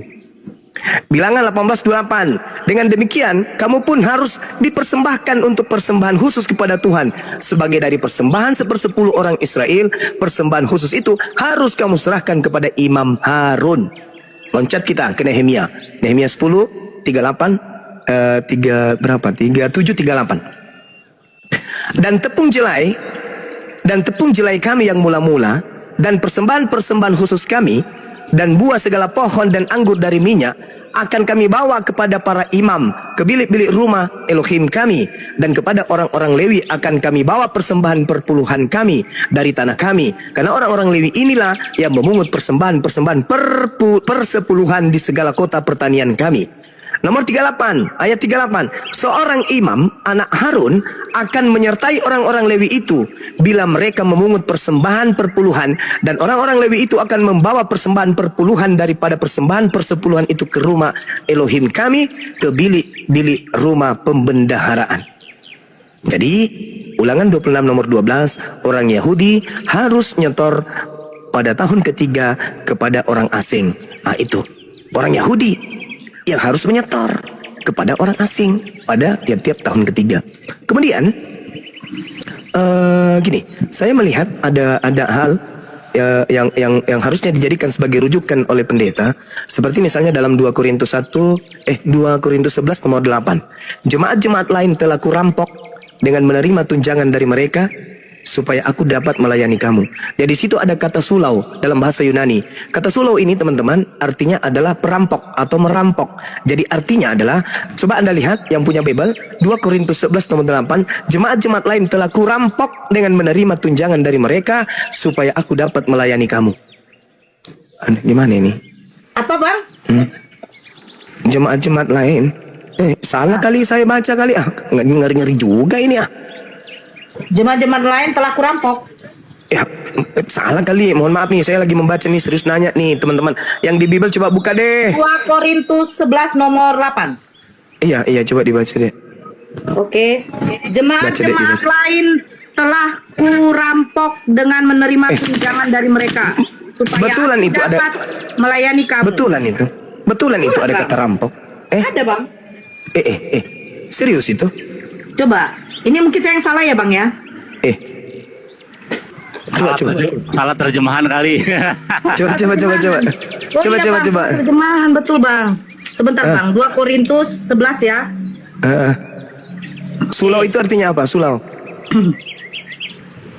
Bilangan 18:28. Dengan demikian kamu pun harus dipersembahkan untuk persembahan khusus kepada Tuhan sebagai dari persembahan 1/10 orang Israel. Persembahan khusus itu harus kamu serahkan kepada Imam Harun. Loncat kita ke Nehemia. Nehemia 10:38 37:38. Dan tepung jelai kami yang mula-mula dan persembahan-persembahan khusus kami dan buah segala pohon dan anggur dari minyak akan kami bawa kepada para imam ke bilik-bilik rumah Elohim kami, dan kepada orang-orang Lewi akan kami bawa persembahan perpuluhan kami dari tanah kami, karena orang-orang Lewi inilah yang memungut persembahan-persembahan persepuluhan di segala kota pertanian kami. Nomor 38, ayat 38. Seorang imam, anak Harun, akan menyertai orang-orang Lewi itu bila mereka memungut persembahan perpuluhan, dan orang-orang Lewi itu akan membawa persembahan perpuluhan daripada persembahan persepuluhan itu ke rumah Elohim kami, ke bilik-bilik rumah pembendaharaan. Jadi, Ulangan 26 nomor 12, orang Yahudi harus nyetor pada tahun ketiga kepada orang asing. Nah itu, orang Yahudi yang harus menyetor kepada orang asing pada tiap-tiap tahun ketiga. Kemudian gini, saya melihat ada hal yang harusnya dijadikan sebagai rujukan oleh pendeta, seperti misalnya dalam 2 Korintus 11 nomor 8. Jemaat-jemaat lain telah kurampok dengan menerima tunjangan dari mereka supaya aku dapat melayani kamu. Jadi situ ada kata sulau dalam bahasa Yunani. Kata sulau ini teman-teman artinya adalah perampok atau merampok. Jadi artinya adalah, coba Anda lihat yang punya Bible, 2 Korintus 11 nomor 8, jemaat-jemaat lain telah kurampok dengan menerima tunjangan dari mereka supaya aku dapat melayani kamu. Gimana ini? Apa bang? Jemaat-jemaat lain. Salah kali saya baca kali. Ngeri-ngeri juga ini Jemaat-jemaat lain telah kurampok. Ya, salah kali. Mohon maaf nih, saya lagi membaca nih, serius nanya nih teman-teman. Yang di Bible coba buka deh. 2 Korintus 11 nomor 8. Iya, coba dibaca deh. Oke. Jemaat-jemaat lain telah kurampok dengan menerima tunjangan dari mereka supaya Betulan itu dapat melayani kamu. Betulan itu ada kata rampok. Ada bang. Serius itu? Coba. Ini mungkin saya yang salah ya bang ya? Coba. Salah terjemahan kali. Coba. Coba. Terjemahan betul bang. Sebentar bang. 2 Korintus 11 ya. Sulau itu artinya apa? Sulau.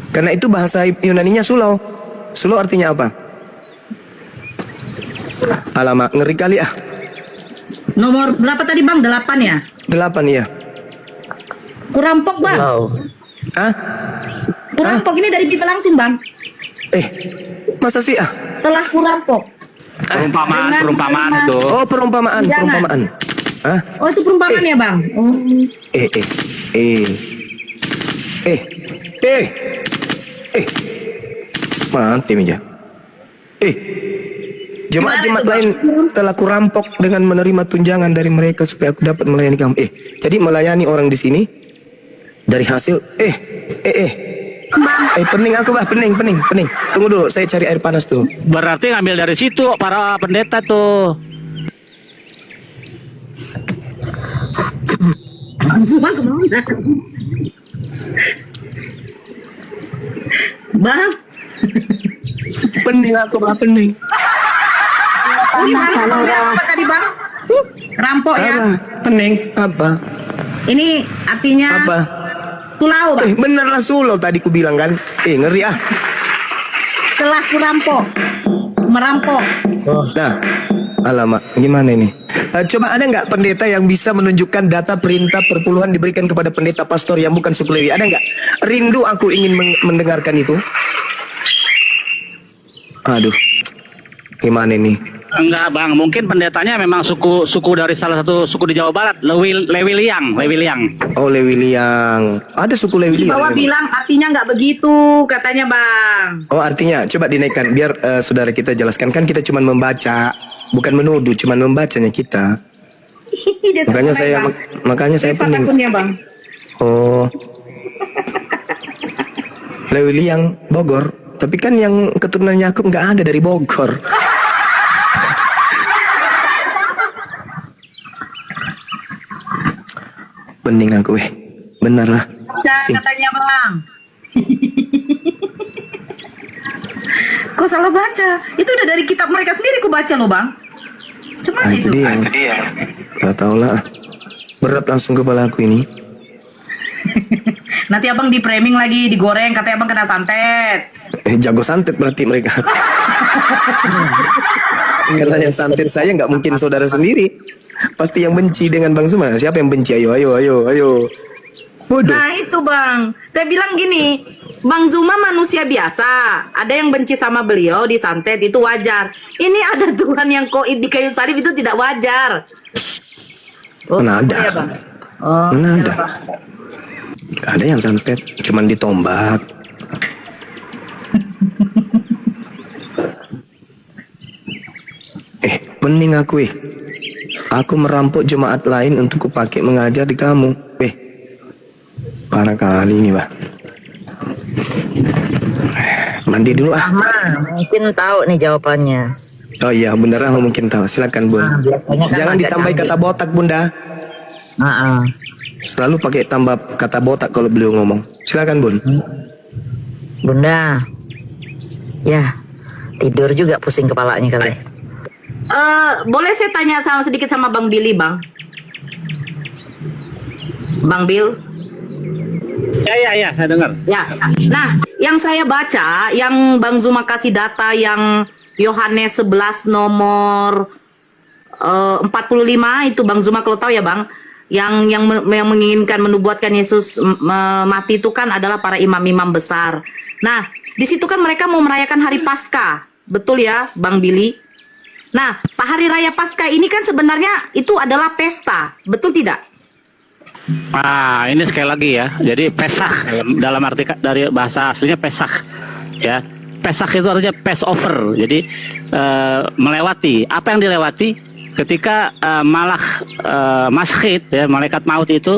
Karena itu bahasa Yunaninya sulau. Sulau artinya apa? Alamak, ngeri kali Nomor berapa tadi bang? 8 ya? 8 ya. Kurampok bang. Kurampok ini dari Bible langsung bang. Masa sih Telah kurampok. Perumpamaan itu. Oh, perumpamaan. Oh itu perumpamaan ya bang. Mati meja. Jemaat-jemaat lain telah kurampok dengan menerima tunjangan dari mereka supaya aku dapat melayani kamu. Jadi melayani orang di sini dari hasil pening aku bah, pening. Tunggu dulu, saya cari air panas tuh. Berarti ngambil dari situ para pendeta tuh. Cuma kemana? Bang. Pening aku bah, pening. Ini bang, apa tadi bang? Rampok ya? Pening apa? Ini artinya Apa? Sulau bang. Bener lah sulau tadi ku bilang kan. Ngeri Telah kurampok. Merampok. Nah, alamak, gimana ini? Coba ada nggak pendeta yang bisa menunjukkan data perintah perpuluhan diberikan kepada pendeta pastor yang bukan suku Lewi? Ada nggak? Rindu aku ingin mendengarkan itu. Aduh, gimana ini? Enggak bang, mungkin pendetanya memang suku dari salah satu suku di Jawa Barat, Lewi Liang. Oh, Lewi Liang. Ada suku Lewi Liang. Bahwa bilang artinya nggak begitu katanya bang. Oh, artinya coba dinaikkan biar saudara kita jelaskan, kan kita cuma membaca, bukan menuduh, cuma membacanya kita. Makanya saya pening. Akunnya bang. Oh, Lewi yang Bogor. Tapi kan yang keturunan Yakub nggak ada dari Bogor. Bening aku bener lah. Katanya Bang. Kok salah baca? Itu udah dari kitab mereka sendiri ku baca loh Bang. Cuman itu. Dia. Gak tau lah. Berat langsung kepala aku ini. Nanti abang di framing lagi, digoreng, katanya abang kena santet. Jago santet berarti mereka. Karena yang santet saya nggak mungkin saudara sendiri. Pasti yang benci dengan Bang Zuma. Siapa yang benci? Ayo. Bodoh. Nah itu Bang, saya bilang gini, Bang Zuma manusia biasa. Ada yang benci sama beliau, disantet, itu wajar. Ini ada Tuhan yang koid di kayu salib, itu tidak wajar. Mana ada? Ya, Bang? Oh, Mana ya, ada? Bang. Gak ada yang santet, cuman ditombak. Pening aku Aku merampok jemaat lain untuk kupakai mengajar di kamu. Parah kali ini, Bah. Mandi dulu ah. Mungkin tahu nih jawabannya. Oh iya, Bunda Rahma mungkin tahu. Silakan, Bun. Kan Jangan ditambahi kata botak, Bunda. Selalu pakai tambah kata botak kalau beliau ngomong. Silakan, Bun. Bunda, ya tidur juga pusing kepalanya kali. Boleh saya tanya sedikit sama Bang Billy, Bang? Bang Bill? Ya, saya dengar. Ya, nah, yang saya baca, yang Bang Zuma kasih data yang Yohanes 11 nomor 45 itu Bang Zuma kalau tahu ya Bang, yang menginginkan menubuatkan Yesus mati itu kan adalah para imam-imam besar. Nah, di situ kan mereka mau merayakan hari Paskah, betul ya, Bang Billy? Nah, hari raya Paskah ini kan sebenarnya itu adalah pesta, betul tidak? Ini sekali lagi ya. Jadi Pesach dalam arti dari bahasa aslinya Pesach ya. Pesach itu artinya Passover. Jadi melewati. Apa yang dilewati? Ketika Maschid ya, malaikat maut itu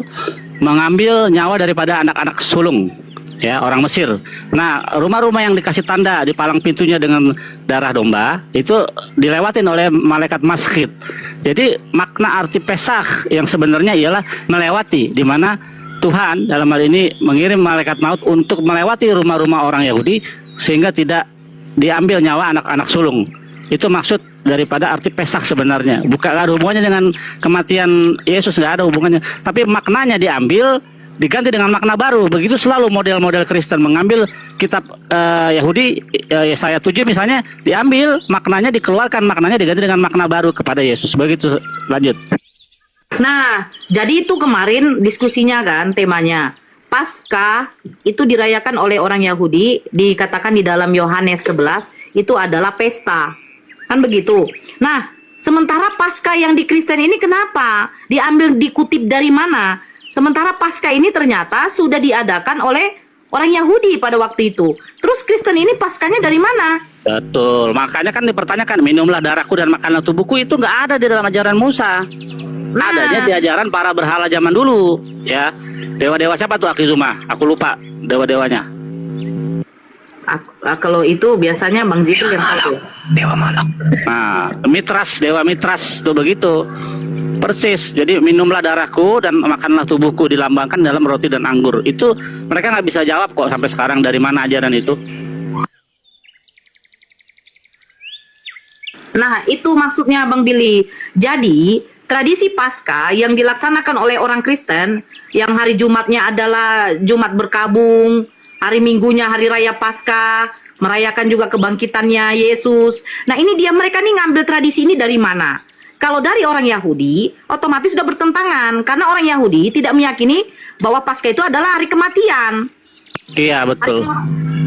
mengambil nyawa daripada anak-anak sulung ya, orang Mesir. Nah, rumah-rumah yang dikasih tanda di palang pintunya dengan darah domba itu dilewatin oleh malaikat Maschid. Jadi makna arti Pesach yang sebenarnya ialah melewati, di mana Tuhan dalam hal ini mengirim malaikat maut untuk melewati rumah-rumah orang Yahudi sehingga tidak diambil nyawa anak-anak sulung. Itu maksud daripada arti Pesach sebenarnya. Bukan ada hubungannya dengan kematian Yesus, nggak ada hubungannya. Tapi maknanya diambil, diganti dengan makna baru. Begitu selalu model-model Kristen mengambil kitab Yahudi, Yesaya 7 misalnya, diambil maknanya, dikeluarkan maknanya, diganti dengan makna baru kepada Yesus. Begitu, lanjut. Nah, jadi itu kemarin diskusinya kan, temanya Paskah itu dirayakan oleh orang Yahudi, dikatakan di dalam Yohanes 11 itu adalah pesta, kan begitu. Nah, sementara Paskah yang di Kristen ini kenapa diambil, dikutip dari mana? Sementara Paskah ini ternyata sudah diadakan oleh orang Yahudi pada waktu itu. Terus Kristen ini Paskahnya dari mana? Betul, makanya kan dipertanyakan, minumlah darahku dan makanlah tubuhku, itu nggak ada di dalam ajaran Musa. Adanya di ajaran para berhala zaman dulu, ya. Dewa-dewa siapa tuh Akizuma? Aku lupa dewa-dewanya. Kalau itu biasanya Bang Zito yang tahu. Dewa Malak. Nah, Mitras, dewa Mitras tuh begitu. Persis. Jadi minumlah darahku dan makanlah tubuhku, dilambangkan dalam roti dan anggur. Itu mereka nggak bisa jawab kok sampai sekarang dari mana ajaran itu. Nah, itu maksudnya Bang Billy. Jadi, tradisi Paskah yang dilaksanakan oleh orang Kristen, yang hari Jumatnya adalah Jumat berkabung, hari Minggunya hari raya Paskah, merayakan juga kebangkitannya Yesus. Nah, ini mereka nih ngambil tradisi ini dari mana? Kalau dari orang Yahudi, otomatis sudah bertentangan, karena orang Yahudi tidak meyakini bahwa Paskah itu adalah hari kematian. Iya, betul.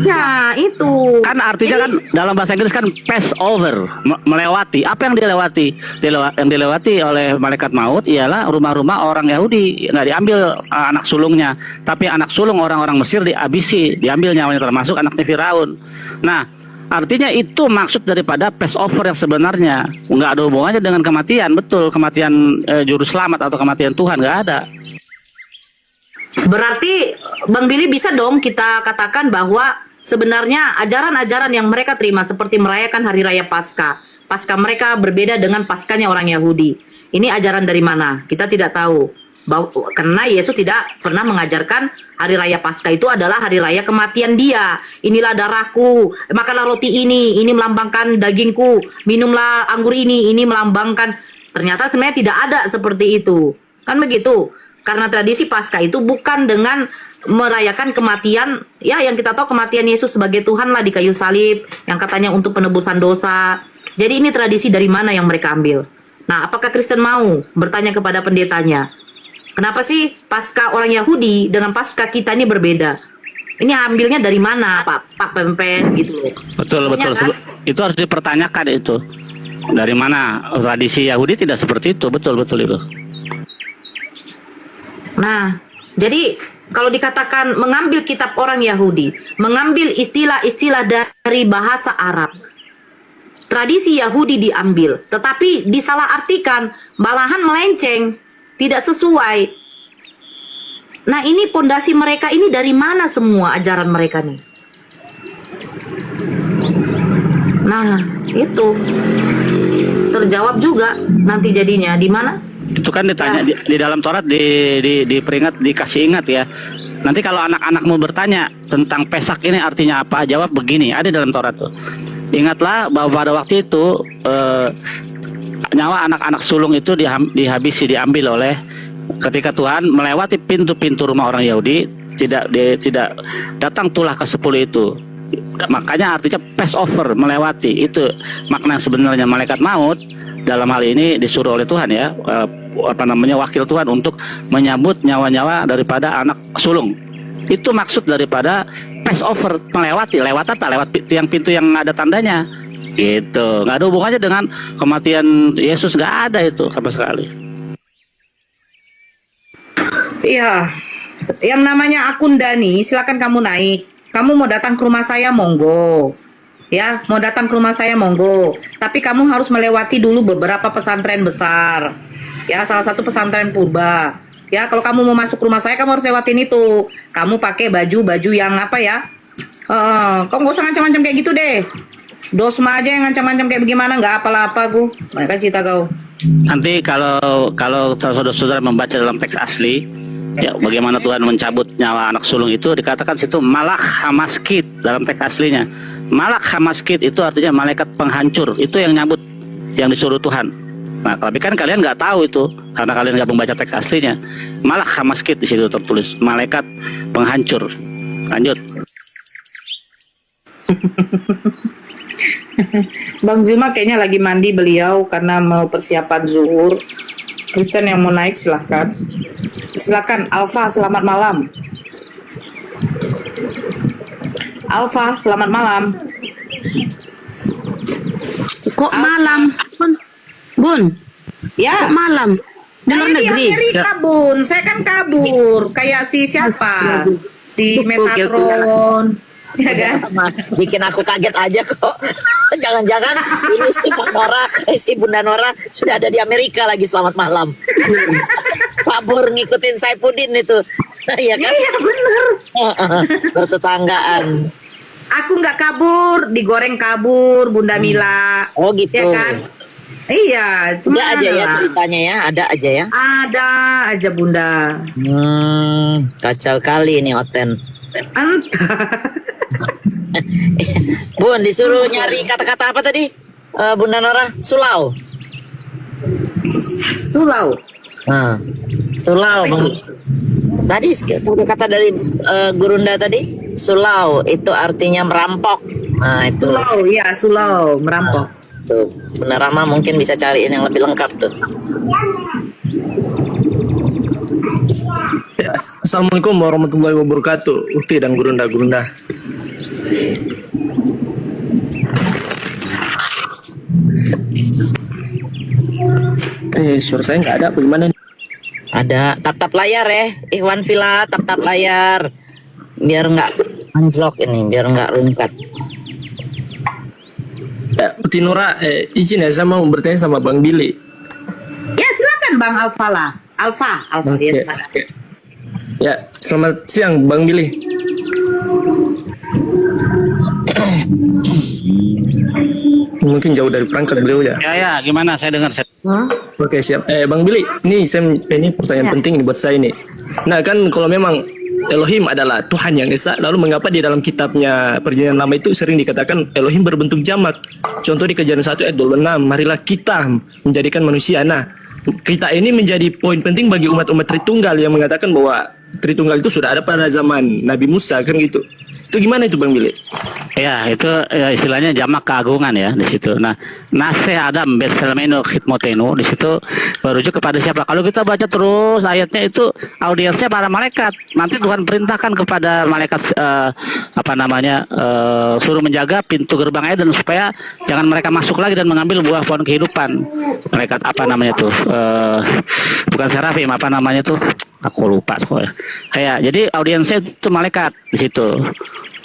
Ya, itu. Kan artinya kan dalam bahasa Inggris kan Passover, melewati. Apa yang dilewati? Yang dilewati oleh malaikat maut ialah rumah-rumah orang Yahudi, nggak diambil anak sulungnya, tapi anak sulung orang-orang Mesir dihabisi, diambil nyawanya, termasuk anaknya Firaun. Nah, artinya itu maksud daripada Passover yang sebenarnya nggak ada hubungannya dengan kematian. Betul, kematian juru selamat atau kematian Tuhan nggak ada. Berarti Bang Billy bisa dong kita katakan bahwa sebenarnya ajaran-ajaran yang mereka terima seperti merayakan Hari Raya Paskah mereka berbeda dengan Paskahnya orang Yahudi. Ini ajaran dari mana? Kita tidak tahu. Karena Yesus tidak pernah mengajarkan Hari Raya Paskah itu adalah hari raya kematian Dia. Inilah darahku, makanlah roti ini melambangkan dagingku, minumlah anggur ini melambangkan. Ternyata sebenarnya tidak ada seperti itu. Kan begitu? Karena tradisi Paskah itu bukan dengan merayakan kematian, ya yang kita tahu kematian Yesus sebagai Tuhan lah di kayu salib, yang katanya untuk penebusan dosa. Jadi ini tradisi dari mana yang mereka ambil? Nah, apakah Kristen mau bertanya kepada pendetanya, kenapa sih Paskah orang Yahudi dengan Paskah kita ini berbeda? Ini ambilnya dari mana, Pak Pempen gitu loh. Betul. Kan? Itu harus dipertanyakan itu. Dari mana tradisi Yahudi tidak seperti itu, betul itu. Nah, jadi kalau dikatakan mengambil kitab orang Yahudi, mengambil istilah-istilah dari bahasa Arab, tradisi Yahudi diambil, tetapi disalahartikan, malahan melenceng, tidak sesuai. Nah, ini pondasi mereka ini dari mana semua ajaran mereka nih? Nah, itu terjawab juga nanti jadinya di mana? Itu kan ditanya di dalam Taurat diperingat, dikasih ingat ya. Nanti kalau anak-anak mau bertanya tentang Pesak ini artinya apa, jawab begini, ada dalam Taurat tuh. Ingatlah bahwa pada waktu itu nyawa anak-anak sulung itu diambil oleh ketika Tuhan melewati pintu-pintu rumah orang Yahudi, tidak datang tulah ke-10 itu. Makanya artinya Passover, melewati. Itu makna sebenarnya malaikat maut dalam hal ini disuruh oleh Tuhan ya, wakil Tuhan untuk menyambut nyawa-nyawa daripada anak sulung. Itu maksud daripada Passover, melewati. Lewat apa? Lewat tiang pintu yang ada tandanya. Gitu. Nggak ada hubungannya dengan kematian Yesus, nggak ada itu sama sekali. Iya, yang namanya akun Dani, silakan kamu naik. Kamu mau datang ke rumah saya, monggo. Ya, mau datang ke rumah saya, monggo. Tapi kamu harus melewati dulu beberapa pesantren besar. Ya, salah satu pesantren purba. Ya, kalau kamu mau masuk rumah saya, kamu harus lewatin itu. Kamu pakai baju yang apa ya? Kau nggak usah ngancam-ngancam kayak gitu deh. Dosma aja yang ngancam-ngancam kayak bagaimana, nggak apa-apa gue. Mereka cerita kau. Nanti kalau saudara-saudara membaca dalam teks asli, ya bagaimana Tuhan mencabut nyawa anak sulung itu dikatakan situ malak hamaskit dalam teks aslinya. Malak hamaskit itu artinya malaikat penghancur, itu yang nyabut, yang disuruh Tuhan. Nah, tapi kan kalian nggak tahu itu karena kalian nggak membaca teks aslinya. Malak hamaskit di situ tertulis malaikat penghancur. Lanjut. Bang Zuma kayaknya lagi mandi beliau karena mau persiapan zuhur. Kristen yang mau naik silahkan. Silakan Alfa, selamat malam. Alfa, selamat malam. Kok malam? Bun? Ya. Kok malam? Di luar negeri? Di Amerika, Bun. Saya kan kabur. Kayak si siapa? Si Metatron. Ya kan? Bikin aku kaget aja kok. Jangan-jangan ini si Bunda Nora sudah ada di Amerika lagi, selamat malam. Kabur ngikutin Saipudin itu. Iya kan? Iya bener. Bertetanggaan. Aku nggak kabur, digoreng kabur, Bunda Mila. Oh gitu. Ya kan? Iya, cuma ada aja ya ceritanya ya, ada aja ya. Ada aja Bunda. Kacau kali ini Oten. Entah. Bun, disuruh nyari kata-kata apa tadi? Bunda Nora, sulau. Sulau. Nah, sulau. Tadi kata dari Gurunda tadi, sulau itu artinya merampok. Nah, itu. Sulau, ya sulau, merampok. Tuh, Bunda Rama mungkin bisa cariin yang lebih lengkap tuh. Ya, Assalamualaikum warahmatullahi wabarakatuh. Ukti dan Gurunda. Suara saya nggak ada, bagaimana nih? Ada tap-tap layar ya, Ikhwan Villa, tap-tap layar. Biar nggak anjlok ini, biar nggak rungkat. Ya, Uti Nora, izin ya, saya mau bertanya sama Bang Billy. Ya silakan Bang Alfa lah. Alfa. Oke. Ya, silakan. Ya, selamat siang Bang Billy. Mungkin jauh dari perangkat beliau ya. Ya, gimana? Saya dengar. Oke, siap. Bang Billy, ini pertanyaan penting ini buat saya nih. Nah, kan kalau memang Elohim adalah Tuhan yang esa, lalu mengapa di dalam kitabnya Perjanjian Lama itu sering dikatakan Elohim berbentuk jamak? Contoh di Kejadian 1 ayat 26, marilah kita menjadikan manusia. Nah, kita ini menjadi poin penting bagi umat-umat Tritunggal yang mengatakan bahwa Tritunggal itu sudah ada pada zaman Nabi Musa, kan gitu. Itu gimana itu Bang Billy? Ya, itu ya, istilahnya jamak keagungan ya di situ. Nah, Nase Adam Betselmeno Khidmotenu di situ merujuk kepada siapa? Kalau kita baca terus ayatnya itu audiensnya para malaikat. Nanti Tuhan perintahkan kepada malaikat suruh menjaga pintu gerbang Eden supaya jangan mereka masuk lagi dan mengambil buah pohon kehidupan. Malaikat bukan serafim, aku lupa soalnya. Ya, jadi audiensnya itu malaikat di situ.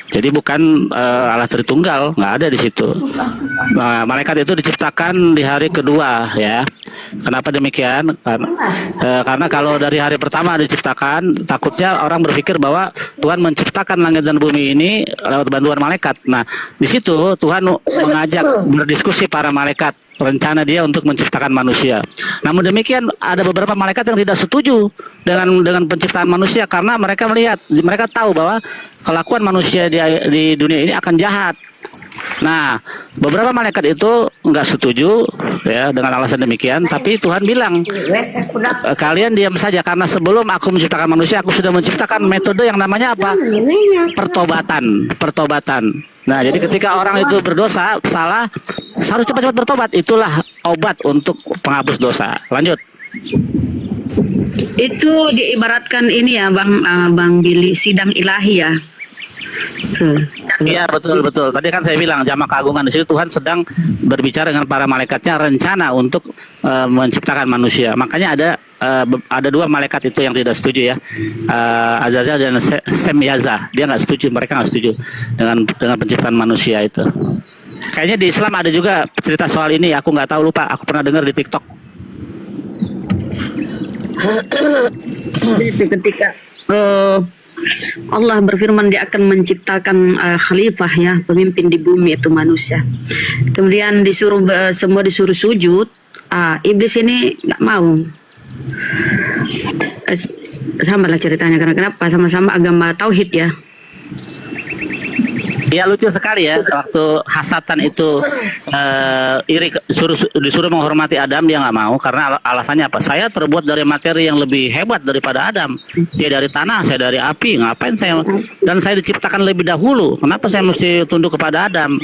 Jadi bukan Allah Tritunggal, nggak ada di situ. Malaikat itu diciptakan di hari kedua, ya. Kenapa demikian? Karena kalau dari hari pertama diciptakan, takutnya orang berpikir bahwa Tuhan menciptakan langit dan bumi ini lewat bantuan malaikat. Nah, di situ Tuhan mengajak berdiskusi para malaikat rencana dia untuk menciptakan manusia. Namun demikian ada beberapa malaikat yang tidak setuju dengan penciptaan manusia karena mereka tahu bahwa kelakuan manusia di dunia ini akan jahat. Nah, beberapa malaikat itu nggak setuju ya dengan alasan demikian, tapi Tuhan bilang kalian diam saja karena sebelum aku menciptakan manusia aku sudah menciptakan metode yang namanya apa? Pertobatan. Nah, jadi ketika orang itu berdosa, salah, harus cepat-cepat bertobat. Itulah obat untuk penghapus dosa. Lanjut. Itu diibaratkan ini ya Bang Billy, sidang ilahi ya. Iya, betul. Tadi kan saya bilang jamak keagungan di situ Tuhan sedang berbicara dengan para malaikatnya rencana untuk menciptakan manusia. Makanya ada dua malaikat itu yang tidak setuju ya, Azazel dan Semyaza. Dia nggak setuju, mereka nggak setuju dengan penciptaan manusia itu. Kayaknya di Islam ada juga cerita soal ini. Aku nggak tahu, lupa. Aku pernah dengar di TikTok. Ketika Allah berfirman dia akan menciptakan khalifah ya, pemimpin di bumi itu manusia. Kemudian semua disuruh sujud. Iblis ini nggak mau. Sama lah ceritanya, karena kenapa? Sama-sama agama tauhid ya. Ya, lucu sekali ya waktu Hasatan itu iri disuruh menghormati Adam, dia nggak mau karena alasannya apa? Saya terbuat dari materi yang lebih hebat daripada Adam. Dia dari tanah, saya dari api. Ngapain saya? Dan saya diciptakan lebih dahulu. Kenapa saya mesti tunduk kepada Adam?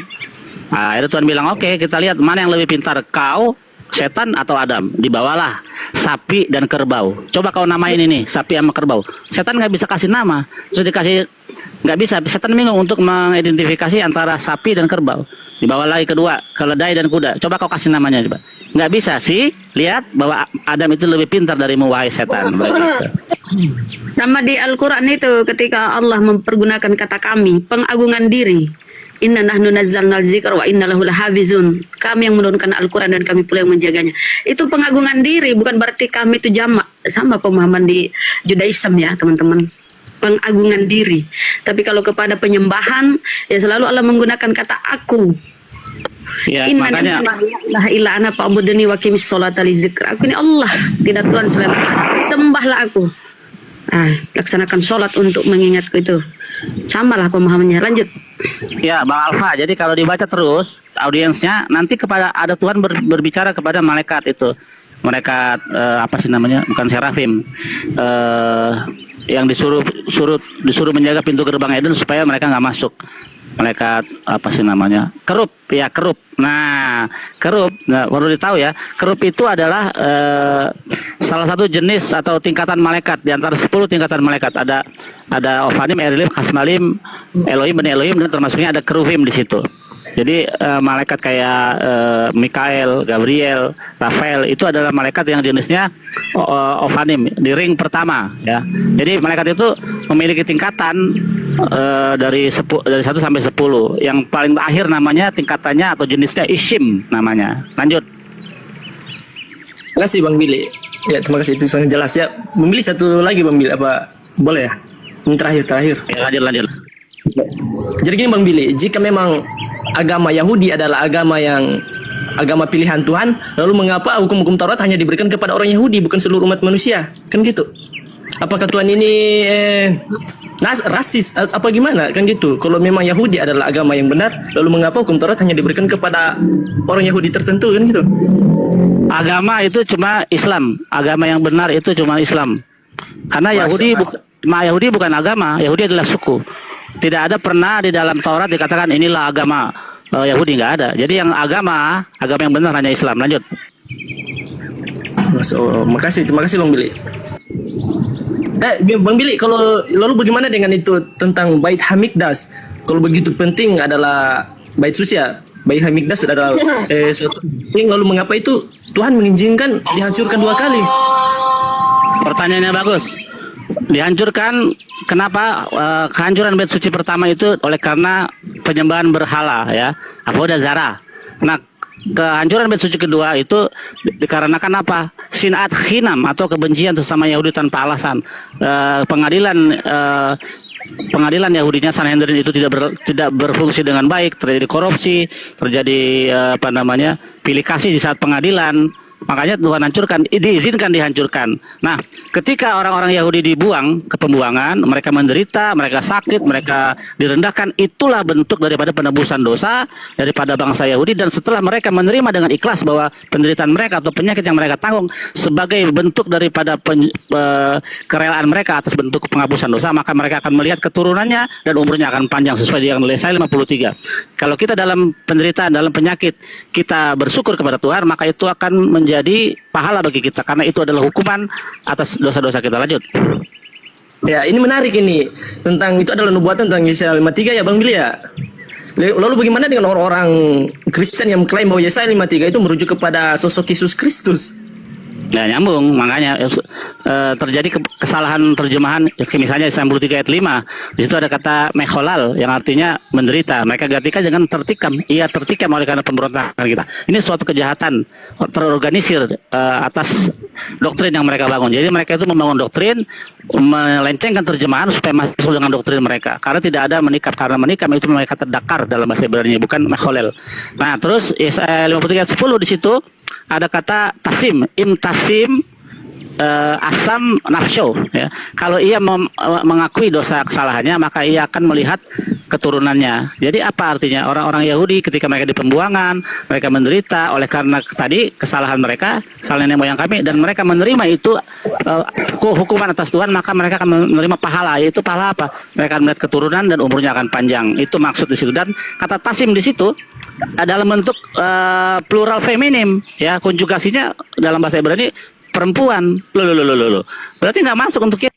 Akhirnya Tuhan bilang, oke, kita lihat mana yang lebih pintar, kau, setan atau Adam. Dibawalah sapi dan kerbau. Coba kau namain ini sapi sama kerbau. Setan nggak bisa kasih nama, terus dikasih nggak bisa. Setan bingung untuk mengidentifikasi antara sapi dan kerbau. Dibawa lagi kedua, keledai dan kuda. Coba kau kasih namanya, coba. Nggak bisa sih. Lihat bahwa Adam itu lebih pintar darimu, wahai setan. Sama di Al-Quran itu ketika Allah mempergunakan kata kami, pengagungan diri. Inna nahnu nazzalna dzikra wa inna lahu lahafizun. Kami yang menurunkan Al-Quran dan kami pula yang menjaganya. Itu pengagungan diri, bukan berarti kami itu jamak. Sama pemahaman di Judaism ya teman-teman. Pengagungan diri. Tapi kalau kepada penyembahan, ya selalu Allah menggunakan kata aku. Ya, Inna makanya la ila ana fa'budni wa qimis sholata li dzikri. Aku ini Allah, tidak Tuhan selain aku. Sembahlah aku. Laksanakan sholat untuk mengingatku itu. Samalah pemahamannya. Lanjut. ya, Bang Alfa. Jadi kalau dibaca terus audiensnya nanti kepada ada Tuhan berbicara kepada malaikat itu. Malaikat apa sih namanya? Bukan serafim. Yang disuruh menjaga pintu gerbang Eden supaya mereka nggak masuk. Malaikat apa sih namanya? Kerub, ya kerub. Nah, kerub, perlu ditahu ya, kerub itu adalah salah satu jenis atau tingkatan malaikat di antara 10 tingkatan malaikat. Ada Ofanim, Erilim, Kasmalim, Elohim, Bani Elohim, dan termasuknya ada kerubim di situ. Jadi malaikat kayak Mikael, Gabriel, Rafael itu adalah malaikat yang jenisnya Ofanim di ring pertama ya. Jadi malaikat itu memiliki tingkatan dari 1 sampai 10. Yang paling akhir namanya tingkatannya atau jenisnya Ishim namanya. Lanjut. Terima kasih Bang Billy. Ya, terima kasih, itu sangat jelas ya. Bang Billy, satu lagi Bang Billy, apa Boleh ya? Ini terakhir. Ya, lanjut. Jadi gini Bang Billy, jika memang agama Yahudi adalah agama pilihan Tuhan, lalu mengapa hukum-hukum Taurat hanya diberikan kepada orang Yahudi, bukan seluruh umat manusia? Kan gitu. Apakah Tuhan ini rasis apa gimana? Kan gitu. Kalau memang Yahudi adalah agama yang benar, lalu mengapa hukum Taurat hanya diberikan kepada orang Yahudi tertentu, kan gitu? Agama itu cuma Islam. Agama yang benar itu cuma Islam. Karena Yahudi bukan agama, Yahudi adalah suku. Tidak ada pernah di dalam Taurat dikatakan inilah agama Yahudi, nggak ada. Jadi yang agama yang benar hanya Islam. Lanjut. Terima kasih Bang Billy. Bang Billy, kalau lalu bagaimana dengan itu tentang Bait Hamikdas? Kalau begitu penting adalah bait suci ya. Bait Hamikdas adalah suatu penting, lalu mengapa itu Tuhan mengizinkan dihancurkan 2 kali? Pertanyaannya bagus. Dihancurkan, kenapa? Kehancuran bait suci pertama itu oleh karena penyembahan berhala ya, avodah zarah. Nah, kehancuran bait suci kedua itu dikarenakan apa? Sinat khinam atau kebencian sesama Yahudi tanpa alasan. Pengadilan Yahudinya Sanhedrin itu tidak berfungsi dengan baik, terjadi korupsi, terjadi pilih kasih di saat pengadilan. Makanya Tuhan hancurkan, diizinkan dihancurkan. Nah, ketika orang-orang Yahudi dibuang ke pembuangan, mereka menderita, mereka sakit, mereka direndahkan, itulah bentuk daripada penebusan dosa daripada bangsa Yahudi. Dan setelah mereka menerima dengan ikhlas bahwa penderitaan mereka atau penyakit yang mereka tanggung sebagai bentuk daripada kerelaan mereka atas bentuk penghapusan dosa, maka mereka akan melihat keturunannya dan umurnya akan panjang sesuai dengan Yesaya 53. Kalau kita dalam penderitaan, dalam penyakit, kita bersyukur kepada Tuhan, maka itu akan menjadi pahala bagi kita, karena itu adalah hukuman atas dosa-dosa kita. Lanjut. Ya, ini menarik ini. Tentang itu adalah nubuatan tentang Yesaya 53 ya Bang Billy ya. Lalu bagaimana dengan orang-orang Kristen yang mengklaim bahwa Yesaya 53 itu merujuk kepada sosok Yesus Kristus? Ya, nyambung, makanya terjadi kesalahan terjemahan. Misalnya Yesaya 53 ayat 5, di situ ada kata mecholal yang artinya menderita. Mereka gantikan dengan tertikam. Ia tertikam oleh karena pemberontakan kita. Ini suatu kejahatan terorganisir atas doktrin yang mereka bangun. Jadi mereka itu membangun doktrin, melencengkan terjemahan supaya masuk dengan doktrin mereka. Karena tidak ada menikam. Karena menikam itu mereka terdakar dalam bahasa Ibrani, bukan mecholel. Nah, terus Yesaya 53 ayat 10 di situ ada kata tasim, imtasim, asam nafsyo ya. Kalau ia mengakui dosa kesalahannya, maka ia akan melihat keturunannya. Jadi apa artinya? Orang-orang Yahudi ketika mereka di pembuangan, mereka menderita oleh karena tadi kesalahan mereka, kesalahan nenek moyang kami, dan mereka menerima itu hukuman atas Tuhan, maka mereka akan menerima pahala. Yaitu pahala apa? Mereka akan melihat keturunan dan umurnya akan panjang. Itu maksud di situ. Dan kata tasim di situ adalah bentuk plural feminim ya, konjugasinya dalam bahasa Ibrani perempuan. Loh. Berarti nggak masuk untuk kita.